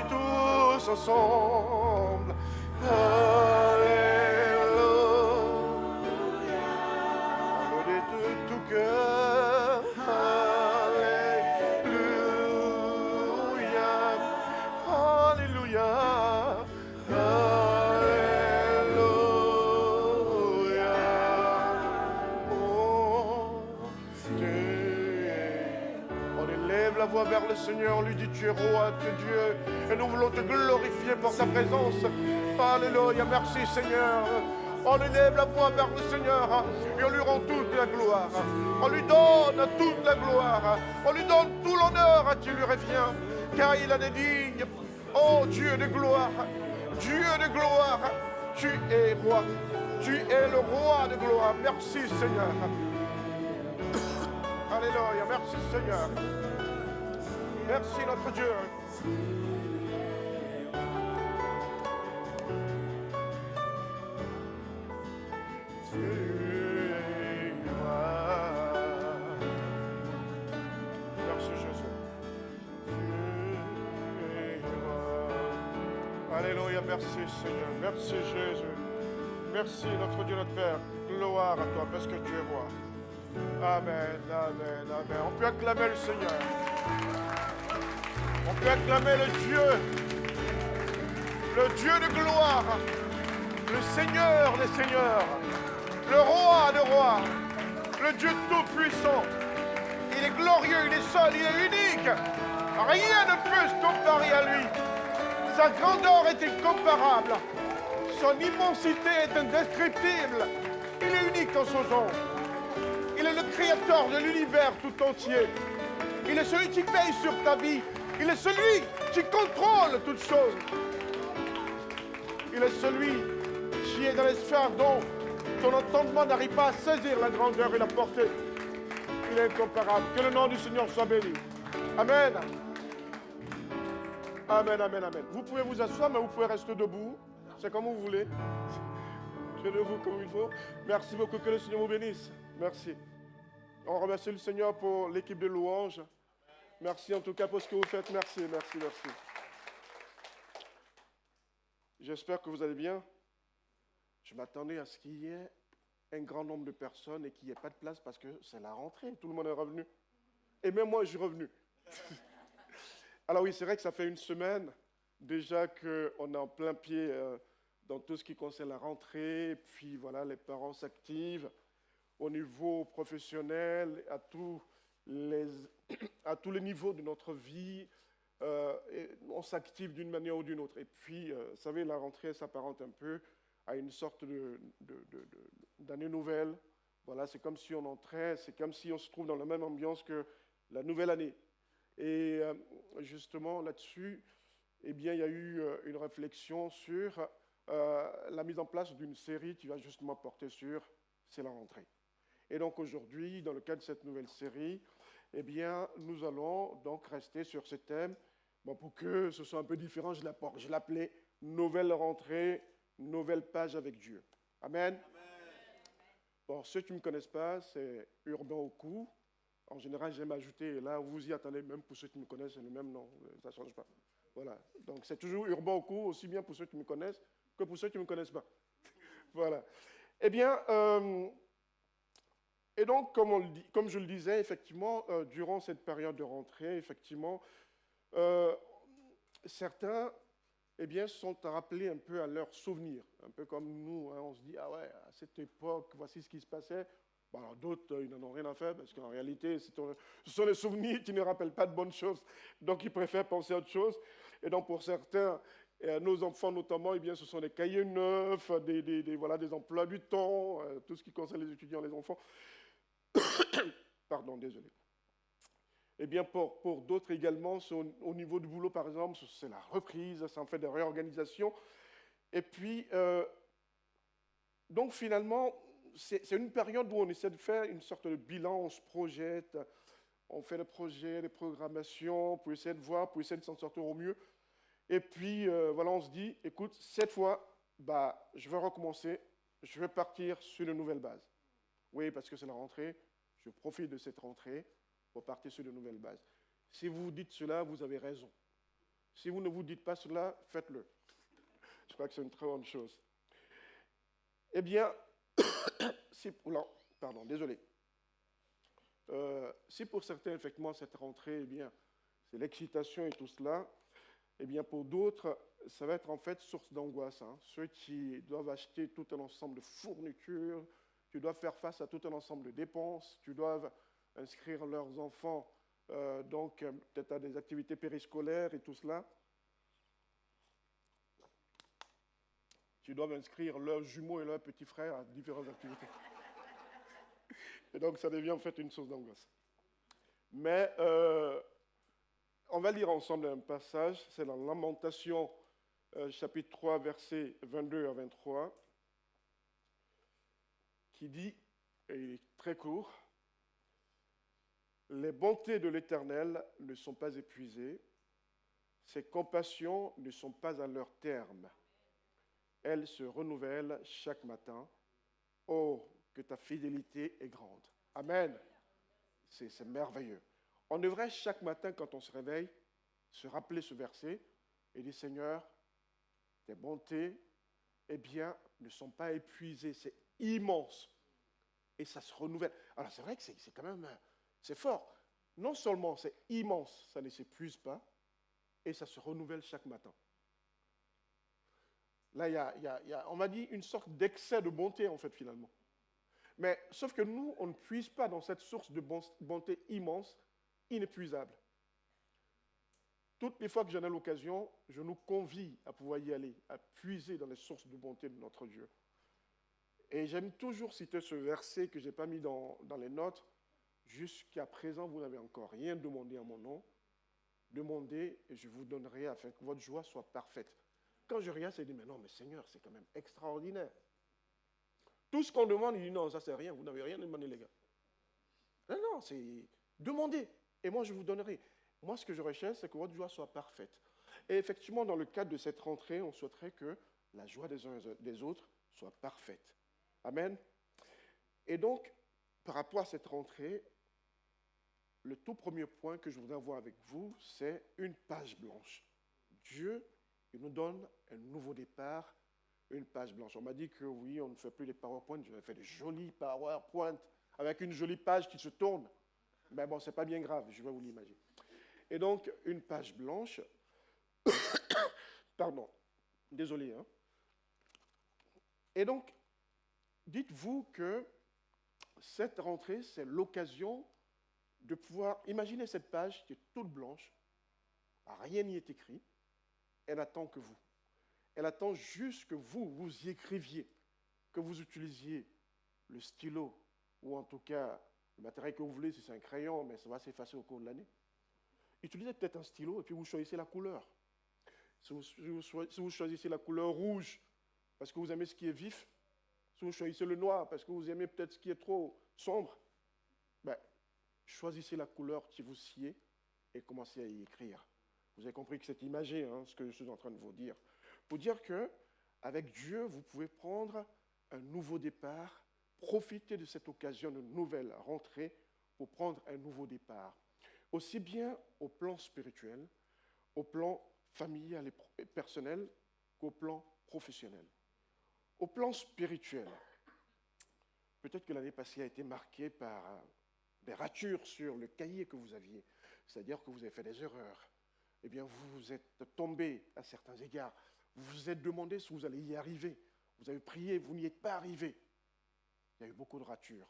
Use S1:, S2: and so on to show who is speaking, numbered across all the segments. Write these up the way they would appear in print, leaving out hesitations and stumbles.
S1: tous ensemble. Alléluia. Allons de tout cœur. Alléluia. Alléluia. Alléluia. Oh, on élève la voix vers le Seigneur, on lui dit tu es roi, tu es Dieu, et nous voulons te glorifier pour ta présence. Alléluia, merci Seigneur. On élève la voix vers le Seigneur et on lui rend toute la gloire. On lui donne toute la gloire. On lui donne tout l'honneur qui lui revient, car il a des dignes. Oh Dieu de gloire, Dieu de gloire, tu es roi. Tu es le roi de gloire. Merci Seigneur. Alléluia, merci Seigneur. Merci notre Dieu. Merci Jésus. Alléluia, merci Seigneur. Merci Jésus. Merci notre Dieu, notre Père. Gloire à toi parce que tu es roi. Amen, amen, amen. On peut acclamer le Seigneur. On peut acclamer le Dieu de gloire, le Seigneur des seigneurs, le roi des rois, le Dieu tout-puissant. Il est glorieux, il est seul, il est unique. Rien ne peut se comparer à lui. Sa grandeur est incomparable. Son immensité est indescriptible. Il est unique dans son genre. Il est le créateur de l'univers tout entier. Il est celui qui veille sur ta vie. Il est celui qui contrôle toutes choses. Il est celui qui est dans les sphères dont ton entendement n'arrive pas à saisir la grandeur et la portée. Il est incomparable. Que le nom du Seigneur soit béni. Amen. Amen, amen, amen. Vous pouvez vous asseoir, mais vous pouvez rester debout. C'est comme vous voulez. Tenez-vous comme il faut. Merci beaucoup. Que le Seigneur vous bénisse. Merci. On remercie le Seigneur pour l'équipe de louanges. Merci en tout cas pour ce que vous faites. Merci, merci, merci. J'espère que vous allez bien. Je m'attendais à ce qu'il y ait un grand nombre de personnes et qu'il n'y ait pas de place parce que c'est la rentrée. Tout le monde est revenu. Et même moi, je suis revenu. Alors oui, c'est vrai que ça fait une semaine déjà qu'on est en plein pied dans tout ce qui concerne la rentrée. Et puis voilà, les parents s'activent au niveau professionnel, à tous les niveaux de notre vie. Et on s'active d'une manière ou d'une autre. Et puis, vous savez, la rentrée s'apparente un peu à une sorte d'année nouvelle. Voilà, c'est comme si on entrait, c'est comme si on se trouve dans la même ambiance que la nouvelle année. Et justement, là-dessus, eh bien, il y a eu une réflexion sur la mise en place d'une série qui va justement porter sur « C'est la rentrée ». Et donc aujourd'hui, dans le cadre de cette nouvelle série, eh bien, nous allons donc rester sur ce thème. Bon, pour que ce soit un peu différent, je l'appelais « Nouvelle rentrée, nouvelle page avec Dieu ». Amen. Amen. Bon, ceux qui ne me connaissent pas, c'est Urbain Oku. En général, j'aime ajouter, et là, vous y attendez, même pour ceux qui me connaissent, c'est le même nom, ça ne change pas. Voilà, donc c'est toujours Urbain Oku, aussi bien pour ceux qui me connaissent que pour ceux qui ne me connaissent pas. Voilà. Eh bien, et donc, comme je le disais, effectivement, durant cette période de rentrée, effectivement, certains eh bien, sont rappelés un peu à leurs souvenirs, un peu comme nous, hein, on se dit, ah ouais, à cette époque, voici ce qui se passait. Bon, alors d'autres, ils n'en ont rien à faire, parce qu'en réalité, ce sont les souvenirs qui ne rappellent pas de bonnes choses, donc ils préfèrent penser à autre chose. Et donc, pour certains, nos enfants notamment, eh bien, ce sont des cahiers neufs, voilà, des emplois du temps, tout ce qui concerne les étudiants, les enfants. Pardon, désolé. Eh bien, pour d'autres également, au niveau du boulot, par exemple, c'est la reprise, ça en fait des réorganisations. Et puis, donc finalement, c'est une période où on essaie de faire une sorte de bilan, on se projette, on fait des projets, des programmations, pour essayer de voir, pour essayer de s'en sortir au mieux. Et puis, voilà, on se dit, écoute, cette fois, bah, je vais recommencer, je vais partir sur de nouvelles bases. Oui, parce que c'est la rentrée, je profite de cette rentrée pour partir sur de nouvelles bases. Si vous dites cela, vous avez raison. Si vous ne vous dites pas cela, faites-le. Je crois que c'est une très bonne chose. Eh bien, désolé. Si pour certains, effectivement, cette rentrée, eh bien, c'est l'excitation et tout cela, eh bien, pour d'autres, ça va être en fait source d'angoisse. Hein. Ceux qui doivent acheter tout un ensemble de fournitures, qui doivent faire face à tout un ensemble de dépenses, qui doivent inscrire leurs enfants peut-être à des activités périscolaires et tout cela, qui doivent inscrire leurs jumeaux et leurs petits frères à différentes activités. Et donc, ça devient en fait une source d'angoisse. Mais on va lire ensemble un passage, c'est dans Lamentation, chapitre 3, versets 22 à 23, qui dit, et il est très court, « Les bontés de l'Éternel ne sont pas épuisées, ses compassions ne sont pas à leur terme. Elles se renouvellent chaque matin. Oh, que ta fidélité est grande. » Amen. C'est merveilleux. On devrait chaque matin, quand on se réveille, se rappeler ce verset et dire, Seigneur, tes bontés, eh bien, ne sont pas épuisées. C'est immense. Et ça se renouvelle. Alors, c'est vrai que c'est quand même, c'est fort. Non seulement c'est immense, ça ne s'épuise pas, et ça se renouvelle chaque matin. Là, il y a, on m'a dit, une sorte d'excès de bonté, en fait, finalement. Mais, sauf que nous, on ne puise pas dans cette source de bonté immense, inépuisable. Toutes les fois que j'en ai l'occasion, je nous convie à pouvoir y aller, à puiser dans les sources de bonté de notre Dieu. Et j'aime toujours citer ce verset que je n'ai pas mis dans les notes. Jusqu'à présent, vous n'avez encore rien demandé en mon nom. Demandez et je vous donnerai afin que votre joie soit parfaite. Quand je regarde, je dis, mais non, mais Seigneur, c'est quand même extraordinaire. Tout ce qu'on demande, il dit, non, ça c'est rien, vous n'avez rien demandé, les gars. Non, non, c'est demander, et moi je vous donnerai. Moi, ce que je recherche, c'est que votre joie soit parfaite. Et effectivement, dans le cadre de cette rentrée, on souhaiterait que la joie des uns et des autres soit parfaite. Amen. Et donc, par rapport à cette rentrée, le tout premier point que je voudrais voir avec vous, c'est une page blanche. Dieu, il nous donne un nouveau départ, une page blanche. On m'a dit que oui, on ne fait plus des PowerPoint, je vais faire des jolis PowerPoint avec une jolie page qui se tourne. Mais bon, ce n'est pas bien grave, je vais vous l'imaginer. Et donc, une page blanche, pardon, désolé. Hein. Et donc, dites-vous que cette rentrée, c'est l'occasion de pouvoir imaginer cette page qui est toute blanche, rien n'y est écrit, elle attend que vous. Elle attend juste que vous y écriviez, que vous utilisiez le stylo, ou en tout cas, le matériel que vous voulez, si c'est un crayon, mais ça va s'effacer au cours de l'année. Utilisez peut-être un stylo et puis vous choisissez la couleur. Si vous choisissez la couleur rouge, parce que vous aimez ce qui est vif, si vous choisissez le noir, parce que vous aimez peut-être ce qui est trop sombre, ben, choisissez la couleur qui vous sied et commencez à y écrire. Vous avez compris que c'est imagé, hein, ce que je suis en train de vous dire. Pour dire qu'avec Dieu, vous pouvez prendre un nouveau départ, profiter de cette occasion de nouvelle rentrée pour prendre un nouveau départ. Aussi bien au plan spirituel, au plan familial et personnel, qu'au plan professionnel. Au plan spirituel, peut-être que l'année passée a été marquée par des ratures sur le cahier que vous aviez, c'est-à-dire que vous avez fait des erreurs. Eh bien, vous êtes tombé à certains égards. Vous vous êtes demandé si vous allez y arriver. Vous avez prié, vous n'y êtes pas arrivé. Il y a eu beaucoup de ratures.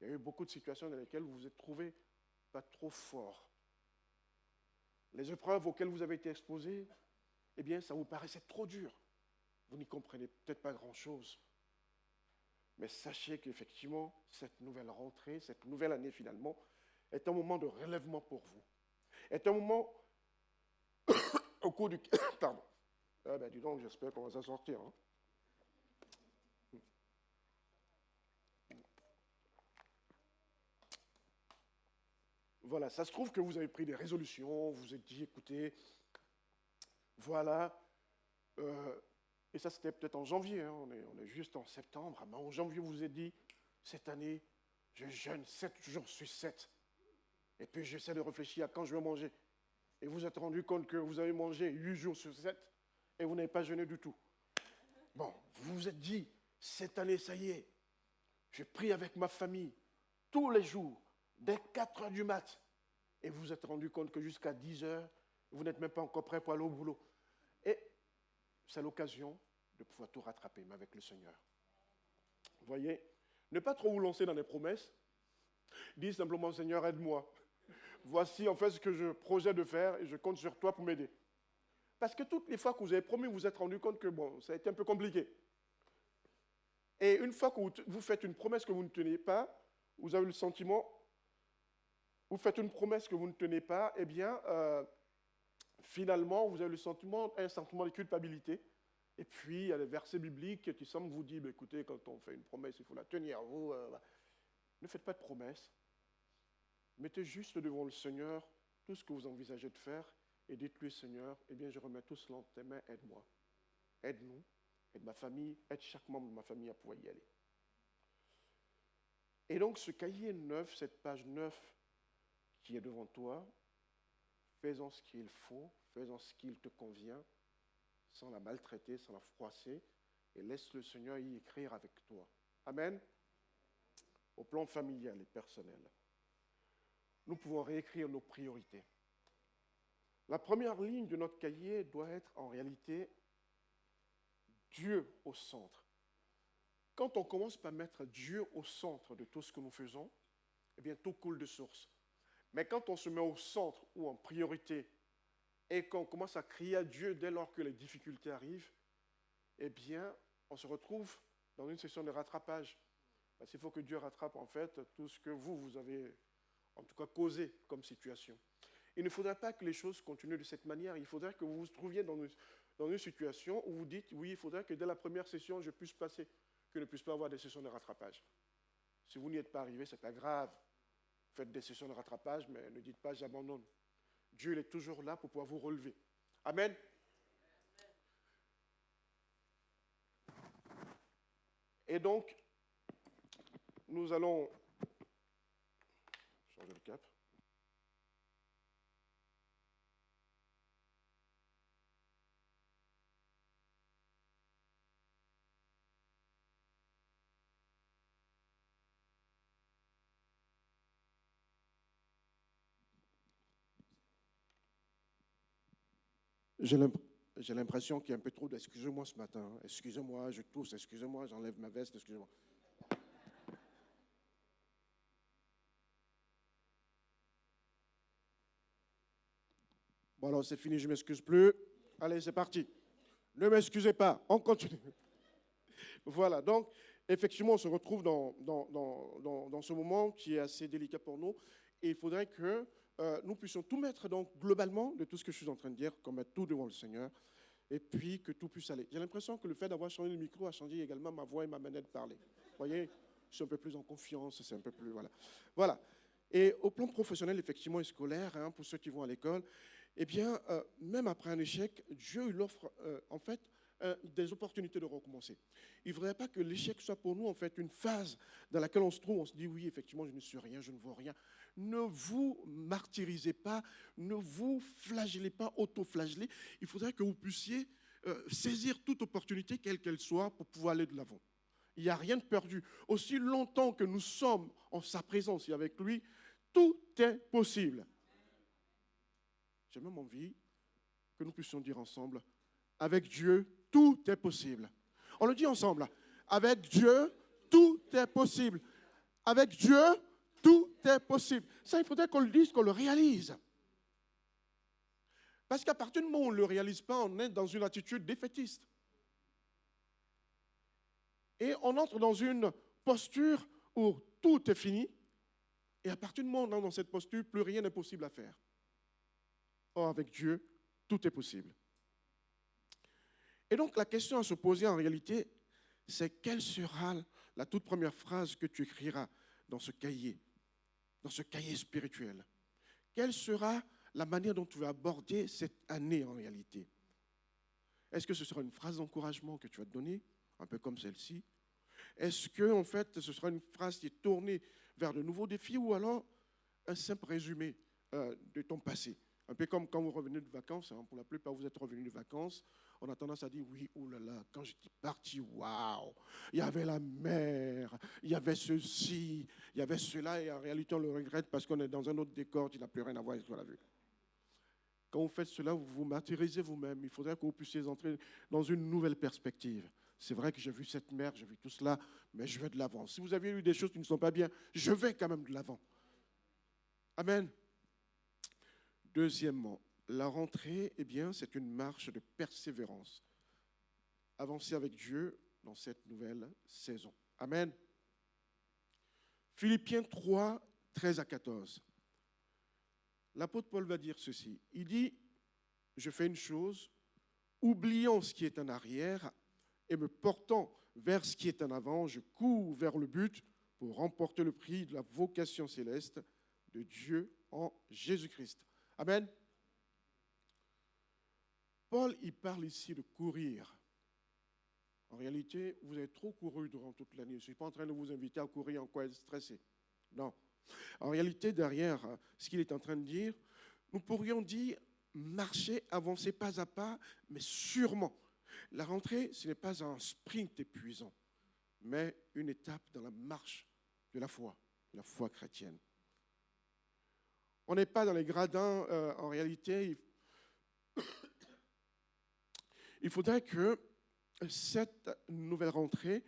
S1: Il y a eu beaucoup de situations dans lesquelles vous vous êtes trouvé pas trop fort. Les épreuves auxquelles vous avez été exposés, eh bien, ça vous paraissait trop dur. Vous n'y comprenez peut-être pas grand-chose. Mais sachez qu'effectivement, cette nouvelle rentrée, cette nouvelle année finalement, est un moment de relèvement pour vous. Est un moment au cours du... Pardon. Ah ben dis donc, j'espère qu'on va s'en sortir. Hein. Voilà, ça se trouve que vous avez pris des résolutions, vous vous êtes dit, écoutez, voilà, et ça c'était peut-être en janvier, hein, on est juste en septembre, mais en janvier vous vous êtes dit, cette année, je jeûne 7 jours sur 7, et puis j'essaie de réfléchir à quand je vais manger. et vous vous êtes rendu compte que vous avez mangé 8 jours sur 7 et vous n'avez pas jeûné du tout. Bon, vous vous êtes dit, cette année, ça y est, je prie avec ma famille tous les jours, dès 4 heures du mat. Et vous vous êtes rendu compte que jusqu'à 10 heures, vous n'êtes même pas encore prêt pour aller au boulot. Et c'est l'occasion de pouvoir tout rattraper, mais avec le Seigneur. Vous voyez, ne pas trop vous lancer dans des promesses. Dites simplement, Seigneur, aide-moi. Voici en fait ce que je projette de faire et je compte sur toi pour m'aider. Parce que toutes les fois que vous avez promis, vous vous êtes rendu compte que bon, ça a été un peu compliqué. Et une fois que vous faites une promesse que vous ne tenez pas, vous avez le sentiment, vous faites une promesse que vous ne tenez pas, eh bien, finalement, vous avez un sentiment de culpabilité. Et puis, il y a des versets bibliques qui semblent vous dire, bah, écoutez, quand on fait une promesse, il faut la tenir. Vous, ne faites pas de promesse. Mettez juste devant le Seigneur tout ce que vous envisagez de faire et dites-lui, Seigneur, eh bien, je remets tout cela entre tes mains, aide-moi. Aide-nous, aide ma famille, aide chaque membre de ma famille à pouvoir y aller. Et donc, ce cahier 9, cette page 9 qui est devant toi, fais-en ce qu'il faut, fais-en ce qu'il te convient, sans la maltraiter, sans la froisser, et laisse le Seigneur y écrire avec toi. Amen. Au plan familial et personnel, nous pouvons réécrire nos priorités. La première ligne de notre cahier doit être en réalité Dieu au centre. Quand on commence par mettre Dieu au centre de tout ce que nous faisons, eh bien tout coule de source. Mais quand on se met au centre ou en priorité et qu'on commence à crier à Dieu dès lors que les difficultés arrivent, eh bien on se retrouve dans une session de rattrapage. Parce qu'il faut que Dieu rattrape en fait tout ce que vous avez en tout cas causé comme situation. Il ne faudrait pas que les choses continuent de cette manière. Il faudrait que vous vous trouviez dans une situation où vous dites, oui, il faudrait que dès la première session, je puisse passer, que je ne puisse pas avoir des sessions de rattrapage. Si vous n'y êtes pas arrivé, ce n'est pas grave. Faites des sessions de rattrapage, mais ne dites pas, j'abandonne. Dieu il est toujours là pour pouvoir vous relever. Amen. Et donc, nous allons changer le cap. J'ai l'impression qu'il y a un peu trop d'excusez-moi ce matin. Excusez-moi, je tousse, excusez-moi, j'enlève ma veste, excusez-moi. Bon alors c'est fini, je ne m'excuse plus. Allez, c'est parti. Ne m'excusez pas, on continue. Voilà, donc effectivement, on se retrouve dans ce moment qui est assez délicat pour nous. Et il faudrait que nous puissions tout mettre donc globalement de tout ce que je suis en train de dire, qu'on mette tout devant le Seigneur, et puis que tout puisse aller. J'ai l'impression que le fait d'avoir changé le micro a changé également ma voix et ma manière de parler. Vous voyez, je suis un peu plus en confiance, c'est un peu plus... Voilà. Et au plan professionnel, effectivement, et scolaire, hein, pour ceux qui vont à l'école, eh bien, même après un échec, Dieu il offre en fait des opportunités de recommencer. Il ne faudrait pas que l'échec soit pour nous en fait une phase dans laquelle on se trouve, on se dit oui, effectivement, je ne suis rien, je ne vaux rien. Ne vous martyrisez pas, ne vous flagellez pas, auto-flagellez. Il faudrait que vous puissiez saisir toute opportunité, quelle qu'elle soit, pour pouvoir aller de l'avant. Il n'y a rien de perdu. Aussi longtemps que nous sommes en sa présence et avec lui, tout est possible. J'ai même envie que nous puissions dire ensemble, avec Dieu, tout est possible. On le dit ensemble, avec Dieu, tout est possible. Avec Dieu, tout est possible. Ça, il faudrait qu'on le dise, qu'on le réalise. Parce qu'à partir du moment où on ne le réalise pas, on est dans une attitude défaitiste. Et on entre dans une posture où tout est fini. Et à partir du moment où on est dans cette posture, plus rien n'est possible à faire. Or, avec Dieu, tout est possible. Et donc, la question à se poser en réalité, c'est quelle sera la toute première phrase que tu écriras dans ce cahier spirituel? Quelle sera la manière dont tu vas aborder cette année en réalité? Est-ce que ce sera une phrase d'encouragement que tu vas te donner, un peu comme celle-ci? Est-ce que, en fait, ce sera une phrase qui est tournée vers de nouveaux défis ou alors un simple résumé de ton passé? Un peu comme quand vous revenez de vacances, hein, pour la plupart, vous êtes revenus de vacances, on a tendance à dire, oui, oh là là, quand j'étais parti, waouh, il y avait la mer, il y avait ceci, il y avait cela, et en réalité, on le regrette parce qu'on est dans un autre décor qui n'a plus rien à voir avec ce qu'on a vu. Quand vous faites cela, vous vous martyrisez vous-même. Il faudrait que vous puissiez entrer dans une nouvelle perspective. C'est vrai que j'ai vu cette mer, j'ai vu tout cela, mais je vais de l'avant. Si vous avez eu des choses qui ne sont pas bien, je vais quand même de l'avant. Amen. Deuxièmement, la rentrée, eh bien, c'est une marche de persévérance. Avancer avec Dieu dans cette nouvelle saison. Amen. Philippiens 3, 13 à 14. L'apôtre Paul va dire ceci. Il dit, je fais une chose, oubliant ce qui est en arrière et me portant vers ce qui est en avant, je cours vers le but pour remporter le prix de la vocation céleste de Dieu en Jésus-Christ. Amen. Paul, il parle ici de courir. En réalité, vous avez trop couru durant toute l'année. Je ne suis pas en train de vous inviter à courir en quoi être stressé. Non. En réalité, derrière ce qu'il est en train de dire, nous pourrions dire marcher, avancer pas à pas, mais sûrement. La rentrée, ce n'est pas un sprint épuisant, mais une étape dans la marche de la foi chrétienne. On n'est pas dans les gradins, en réalité. Il faudrait que cette nouvelle rentrée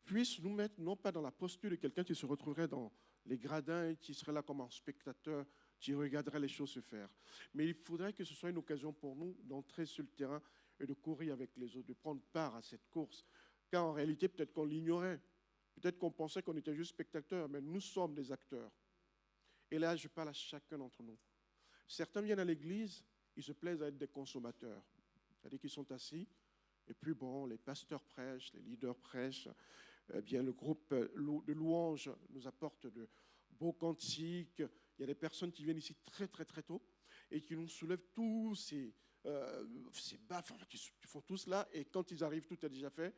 S1: puisse nous mettre, non pas dans la posture de quelqu'un qui se retrouverait dans les gradins et qui serait là comme un spectateur, qui regarderait les choses se faire. Mais il faudrait que ce soit une occasion pour nous d'entrer sur le terrain et de courir avec les autres, de prendre part à cette course. Car en réalité, peut-être qu'on l'ignorait. Peut-être qu'on pensait qu'on était juste spectateurs, mais nous sommes des acteurs. Et là, je parle à chacun d'entre nous. Certains viennent à l'église, ils se plaisent à être des consommateurs. C'est-à-dire qu'ils sont assis, et puis bon, les pasteurs prêchent, les leaders prêchent, eh bien, le groupe de louanges nous apporte de beaux cantiques. Il y a des personnes qui viennent ici très, très, très tôt et qui nous soulèvent tous ces baffes, qui font tout cela. Et quand ils arrivent, tout est déjà fait.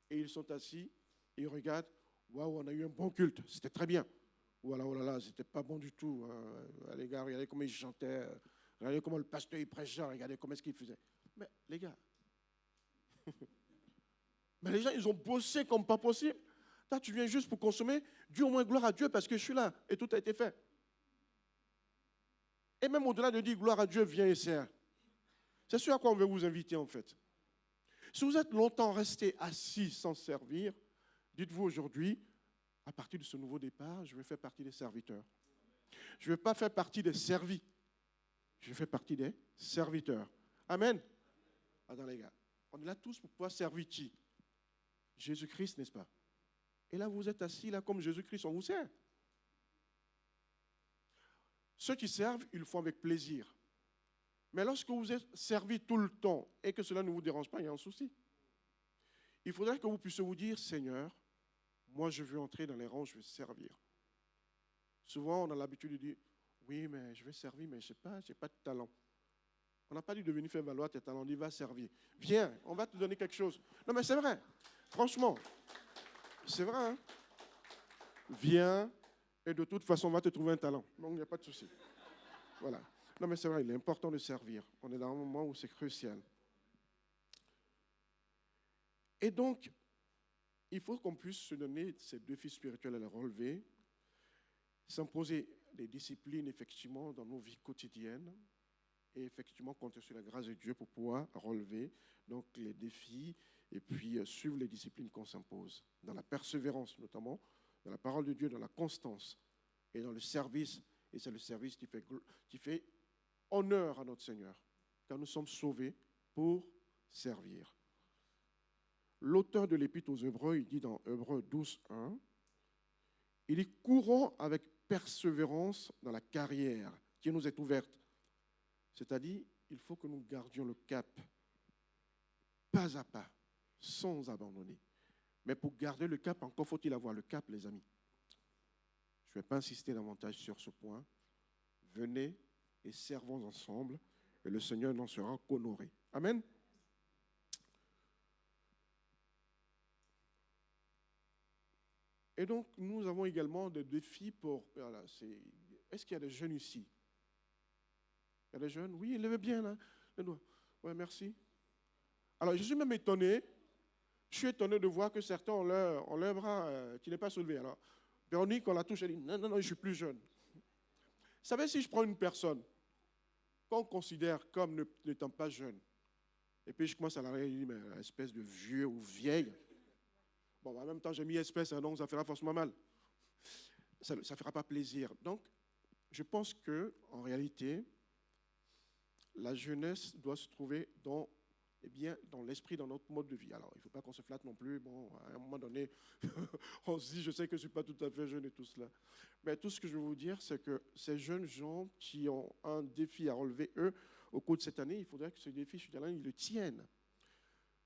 S1: Et ils sont assis et ils regardent. Waouh, on a eu un bon culte, c'était très bien. Ou alors, oh là là, c'était pas bon du tout. Les gars, regardez comment ils chantaient. Regardez comment le pasteur il prêchait. Regardez comment est-ce qu'il faisait. Mais les gars, mais les gens, ils ont bossé comme pas possible. Toi, tu viens juste pour consommer. Dieu, au moins, gloire à Dieu parce que je suis là et tout a été fait. Et même au-delà de dire gloire à Dieu, viens et sers. C'est ce à quoi on veut vous inviter en fait. Si vous êtes longtemps resté assis sans servir, dites-vous aujourd'hui, à partir de ce nouveau départ, je vais faire partie des serviteurs. Je ne vais pas faire partie des servis. Je vais faire partie des serviteurs. Amen. Attends les gars, on est là tous pour pouvoir servir qui? Jésus-Christ, n'est-ce pas? Et là, vous êtes assis là comme Jésus-Christ, on vous sert. Ceux qui servent, ils le font avec plaisir. Mais lorsque vous êtes servi tout le temps et que cela ne vous dérange pas, il y a un souci. Il faudrait que vous puissiez vous dire, Seigneur, moi je veux entrer dans les rangs, je veux servir. Souvent, on a l'habitude de dire, oui, mais je vais servir, mais je n'ai pas de talent. On n'a pas dit de venir faire valoir tes talents, on dit, va servir. Viens, on va te donner quelque chose. Non, mais c'est vrai, franchement, c'est vrai. Hein? Viens, et de toute façon, on va te trouver un talent. Donc, il n'y a pas de souci. Voilà. Non, mais c'est vrai, il est important de servir. On est dans un moment où c'est crucial. Et donc, il faut qu'on puisse se donner ces défis spirituels à les relever, s'imposer des disciplines, effectivement, dans nos vies quotidiennes, et effectivement compter sur la grâce de Dieu pour pouvoir relever donc, les défis et puis suivre les disciplines qu'on s'impose, dans la persévérance notamment, dans la parole de Dieu, dans la constance et dans le service. Et c'est le service qui fait honneur à notre Seigneur, car nous sommes sauvés pour servir. L'auteur de l'Épître aux Hébreux, il dit dans Hébreux 12, 1, il dit « Courons avec persévérance dans la carrière qui nous est ouverte. » C'est-à-dire, il faut que nous gardions le cap, pas à pas, sans abandonner. Mais pour garder le cap, encore faut-il avoir le cap, les amis. Je ne vais pas insister davantage sur ce point. Venez et servons ensemble, et le Seigneur n'en sera qu'honoré. Amen. Et donc, nous avons également des défis pour... Voilà, est-ce qu'il y a des jeunes ici? Il y a des jeunes, oui, levez bien là, les doigts. Ouais, merci. Alors, je suis même étonné. Je suis étonné de voir que certains ont leur bras qui n'est pas soulevé. Alors, Véronique, on la touche, elle dit, non, non, non, je suis plus jeune. Vous savez, si je prends une personne qu'on considère comme n'étant pas jeune, et puis je commence à la regarder, je dis, mais espèce de vieux ou vieille. Bon, en même temps, j'ai mis espèce, donc ça fera forcément mal. Ça ne fera pas plaisir. Donc, je pense qu'en réalité, la jeunesse doit se trouver dans l'esprit, dans notre mode de vie. Alors, il ne faut pas qu'on se flatte non plus. Bon, à un moment donné, on se dit, je sais que je ne suis pas tout à fait jeune et tout cela. Mais tout ce que je veux vous dire, c'est que ces jeunes gens qui ont un défi à relever, eux, au cours de cette année, il faudrait que ce défi, je suis là, ils le tiennent.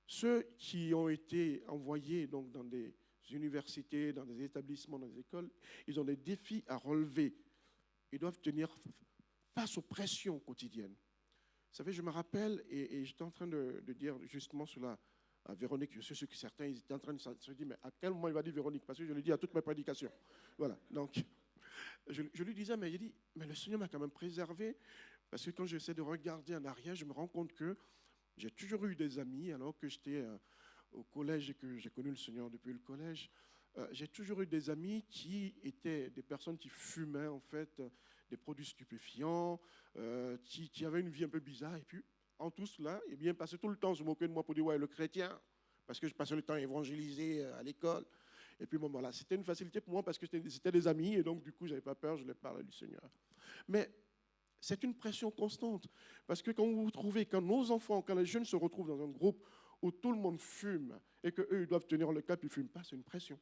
S1: Ceux qui ont été envoyés donc, dans des universités, dans des établissements, dans des écoles, ils ont des défis à relever. Ils doivent tenir face aux pressions quotidiennes. Vous savez, je me rappelle, et j'étais en train de dire justement cela à Véronique, je sais que certains ils étaient en train de se dire, mais à quel moment il va dire Véronique? Parce que je le dis à toutes mes prédications. Voilà, donc je lui disais, mais il dit, mais le Seigneur m'a quand même préservé, parce que quand j'essaie de regarder en arrière, je me rends compte que j'ai toujours eu des amis, alors que j'étais au collège et que j'ai connu le Seigneur depuis le collège. J'ai toujours eu des amis qui étaient des personnes qui fumaient, en fait, des produits stupéfiants, qui avaient une vie un peu bizarre. Et puis, en tout cela, eh bien, passaient tout le temps se moquer de moi pour dire, ouais, le chrétien, parce que je passais le temps à évangéliser à l'école. Et puis, bon, voilà, c'était une facilité pour moi parce que c'était des amis, et donc, du coup, je n'avais pas peur, je leur parlais du Seigneur. Mais c'est une pression constante. Parce que quand vous vous trouvez, quand nos enfants, quand les jeunes se retrouvent dans un groupe où tout le monde fume et qu'eux, ils doivent tenir le cap, ils ne fument pas, c'est une pression.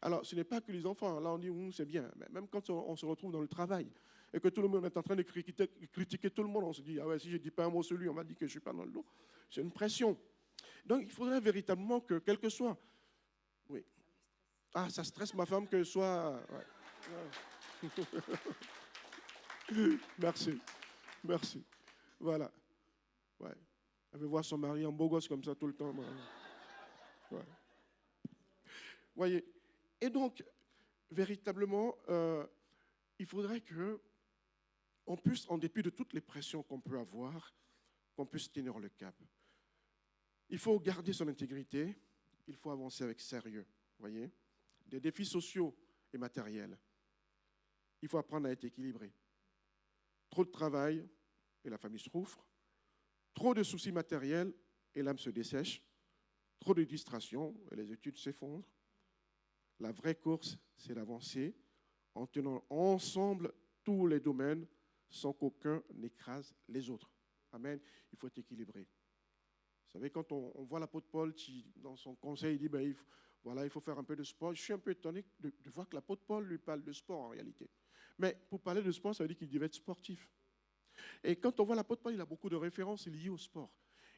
S1: Alors, ce n'est pas que les enfants, là on dit, c'est bien, mais même quand on se retrouve dans le travail et que tout le monde est en train de critiquer tout le monde, on se dit, ah ouais, si je ne dis pas un mot sur lui, on m'a dit que je ne suis pas dans le lot. C'est une pression. Donc, il faudrait véritablement que, quel que soit... Oui. Ah, ça stresse ma femme que ce soit... Ouais. Merci. Merci. Voilà. Ouais. Elle veut voir son mari en beau gosse comme ça tout le temps. Ouais. Voyez. Et donc, véritablement, il faudrait qu'on puisse, en dépit de toutes les pressions qu'on peut avoir, qu'on puisse tenir le cap. Il faut garder son intégrité, il faut avancer avec sérieux. Voyez. Des défis sociaux et matériels. Il faut apprendre à être équilibré. Trop de travail et la famille souffre. Trop de soucis matériels et l'âme se dessèche. Trop de distractions et les études s'effondrent. La vraie course, c'est d'avancer en tenant ensemble tous les domaines sans qu'aucun n'écrase les autres. Amen. Il faut être équilibré. Vous savez, quand on voit l'apôtre Paul qui, dans son conseil, il dit, ben, il faut faire un peu de sport. Je suis un peu étonné de voir que l'apôtre Paul lui parle de sport en réalité. Mais pour parler de sport, ça veut dire qu'il devait être sportif. Et quand on voit l'apôtre Paul, il a beaucoup de références liées au sport.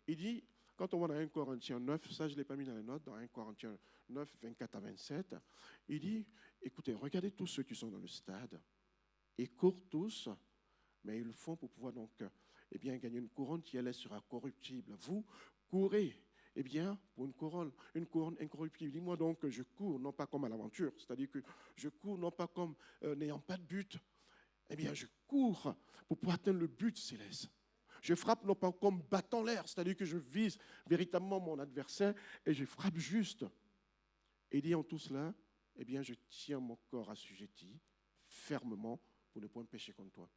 S1: Il dit, quand on voit dans 1 Corinthiens 9, ça je ne l'ai pas mis dans les notes, dans 1 Corinthiens 9, 24 à 27, il dit, écoutez, regardez tous ceux qui sont dans le stade, et courent tous, mais ils le font pour pouvoir donc gagner une couronne qui, elle, sera corruptible. Vous, courez, pour une couronne incorruptible. Dis-moi donc que je cours, non pas comme à l'aventure, c'est-à-dire que je cours non pas comme n'ayant pas de but, je cours pour pouvoir atteindre le but céleste. Je frappe non pas comme battant l'air, c'est-à-dire que je vise véritablement mon adversaire et je frappe juste. Et disant tout cela, je tiens mon corps assujetti fermement pour ne point pécher contre toi.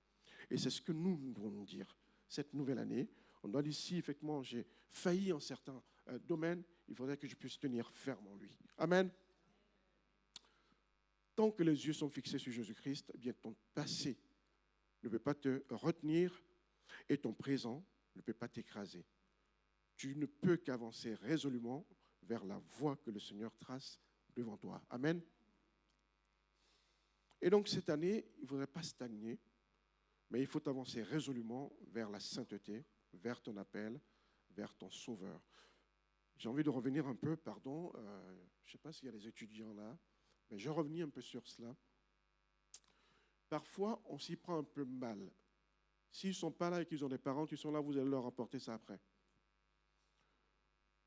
S1: Et c'est ce que nous devons dire. Cette nouvelle année, on doit dire si effectivement j'ai failli en certains domaines, il faudrait que je puisse tenir ferme en lui. Amen. Tant que les yeux sont fixés sur Jésus-Christ, ton passé ne peut pas te retenir et ton présent ne peut pas t'écraser. Tu ne peux qu'avancer résolument vers la voie que le Seigneur trace devant toi. Amen. Et donc cette année, il ne faudrait pas stagner, mais il faut avancer résolument vers la sainteté, vers ton appel, vers ton Sauveur. J'ai envie de revenir un peu, je ne sais pas s'il y a des étudiants là, mais je reviens un peu sur cela. Parfois, on s'y prend un peu mal. S'ils ne sont pas là et qu'ils ont des parents qui sont là, vous allez leur apporter ça après.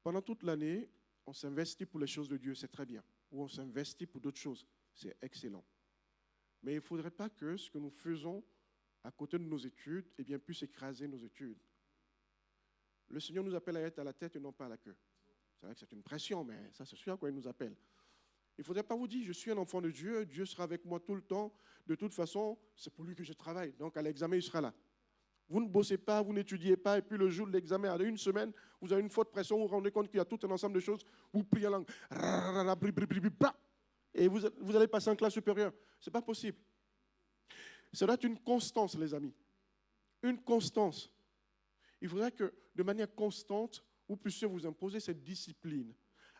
S1: Pendant toute l'année, on s'investit pour les choses de Dieu, c'est très bien. Ou on s'investit pour d'autres choses, c'est excellent. Mais il ne faudrait pas que ce que nous faisons à côté de nos études, eh bien, puisse écraser nos études. Le Seigneur nous appelle à être à la tête et non pas à la queue. C'est vrai que c'est une pression, mais ça, c'est sûr à quoi il nous appelle. Il ne faudrait pas vous dire, je suis un enfant de Dieu, Dieu sera avec moi tout le temps. De toute façon, c'est pour lui que je travaille. Donc, à l'examen, il sera là. Vous ne bossez pas, vous n'étudiez pas, et puis le jour de l'examen, à une semaine, vous avez une forte pression, vous vous rendez compte qu'il y a tout un ensemble de choses, vous priez en langue, et vous allez passer en classe supérieure. Ce n'est pas possible. Ça doit être une constance, les amis. Une constance. Il faudrait que, de manière constante, vous puissiez vous imposer cette discipline.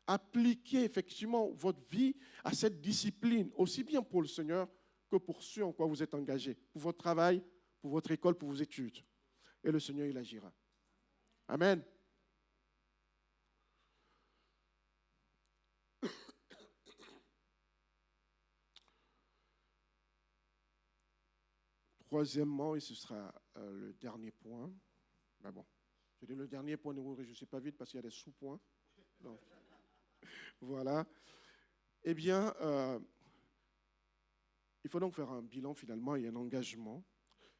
S1: Appliquez effectivement votre vie à cette discipline, aussi bien pour le Seigneur que pour ceux en quoi vous êtes engagés, pour votre travail, pour votre école, pour vos études. Et le Seigneur, il agira. Amen. Troisièmement, et ce sera le dernier point, mais bon, je dis le dernier point, ne vous réjouissez pas vite parce qu'il y a des sous-points. Donc, voilà. Eh bien, il faut donc faire un bilan finalement et un engagement.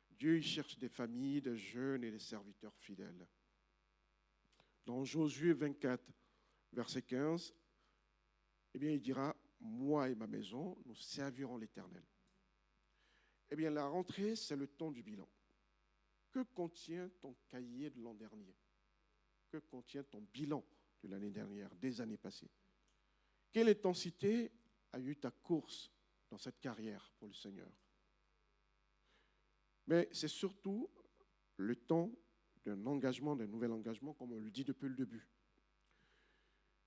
S1: Dieu, il cherche des familles, des jeunes et des serviteurs fidèles. Dans Josué 24, verset 15, eh bien, il dira, moi et ma maison, nous servirons l'Éternel. Eh bien, la rentrée, c'est le temps du bilan. Que contient ton cahier de l'an dernier? Que contient ton bilan de l'année dernière, des années passées? Quelle intensité a eu ta course dans cette carrière pour le Seigneur? Mais c'est surtout le temps d'un engagement, d'un nouvel engagement, comme on le dit depuis le début.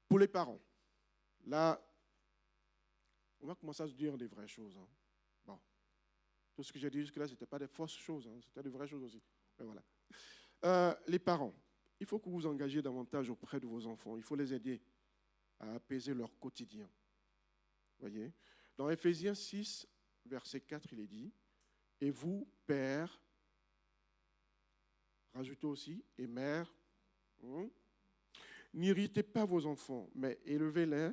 S1: Pour les parents, là, on va commencer à se dire des vraies choses. Hein. Bon. Tout ce que j'ai dit jusque-là, ce n'était pas des fausses choses, hein, c'était des vraies choses aussi. Mais voilà. Les parents, il faut que vous vous engagiez davantage auprès de vos enfants. Il faut les aider à apaiser leur quotidien. Voyez? Dans Éphésiens 6, verset 4, il est dit, « Et vous, pères, rajoutez aussi, et mères, n'irritez pas vos enfants, mais élevez-les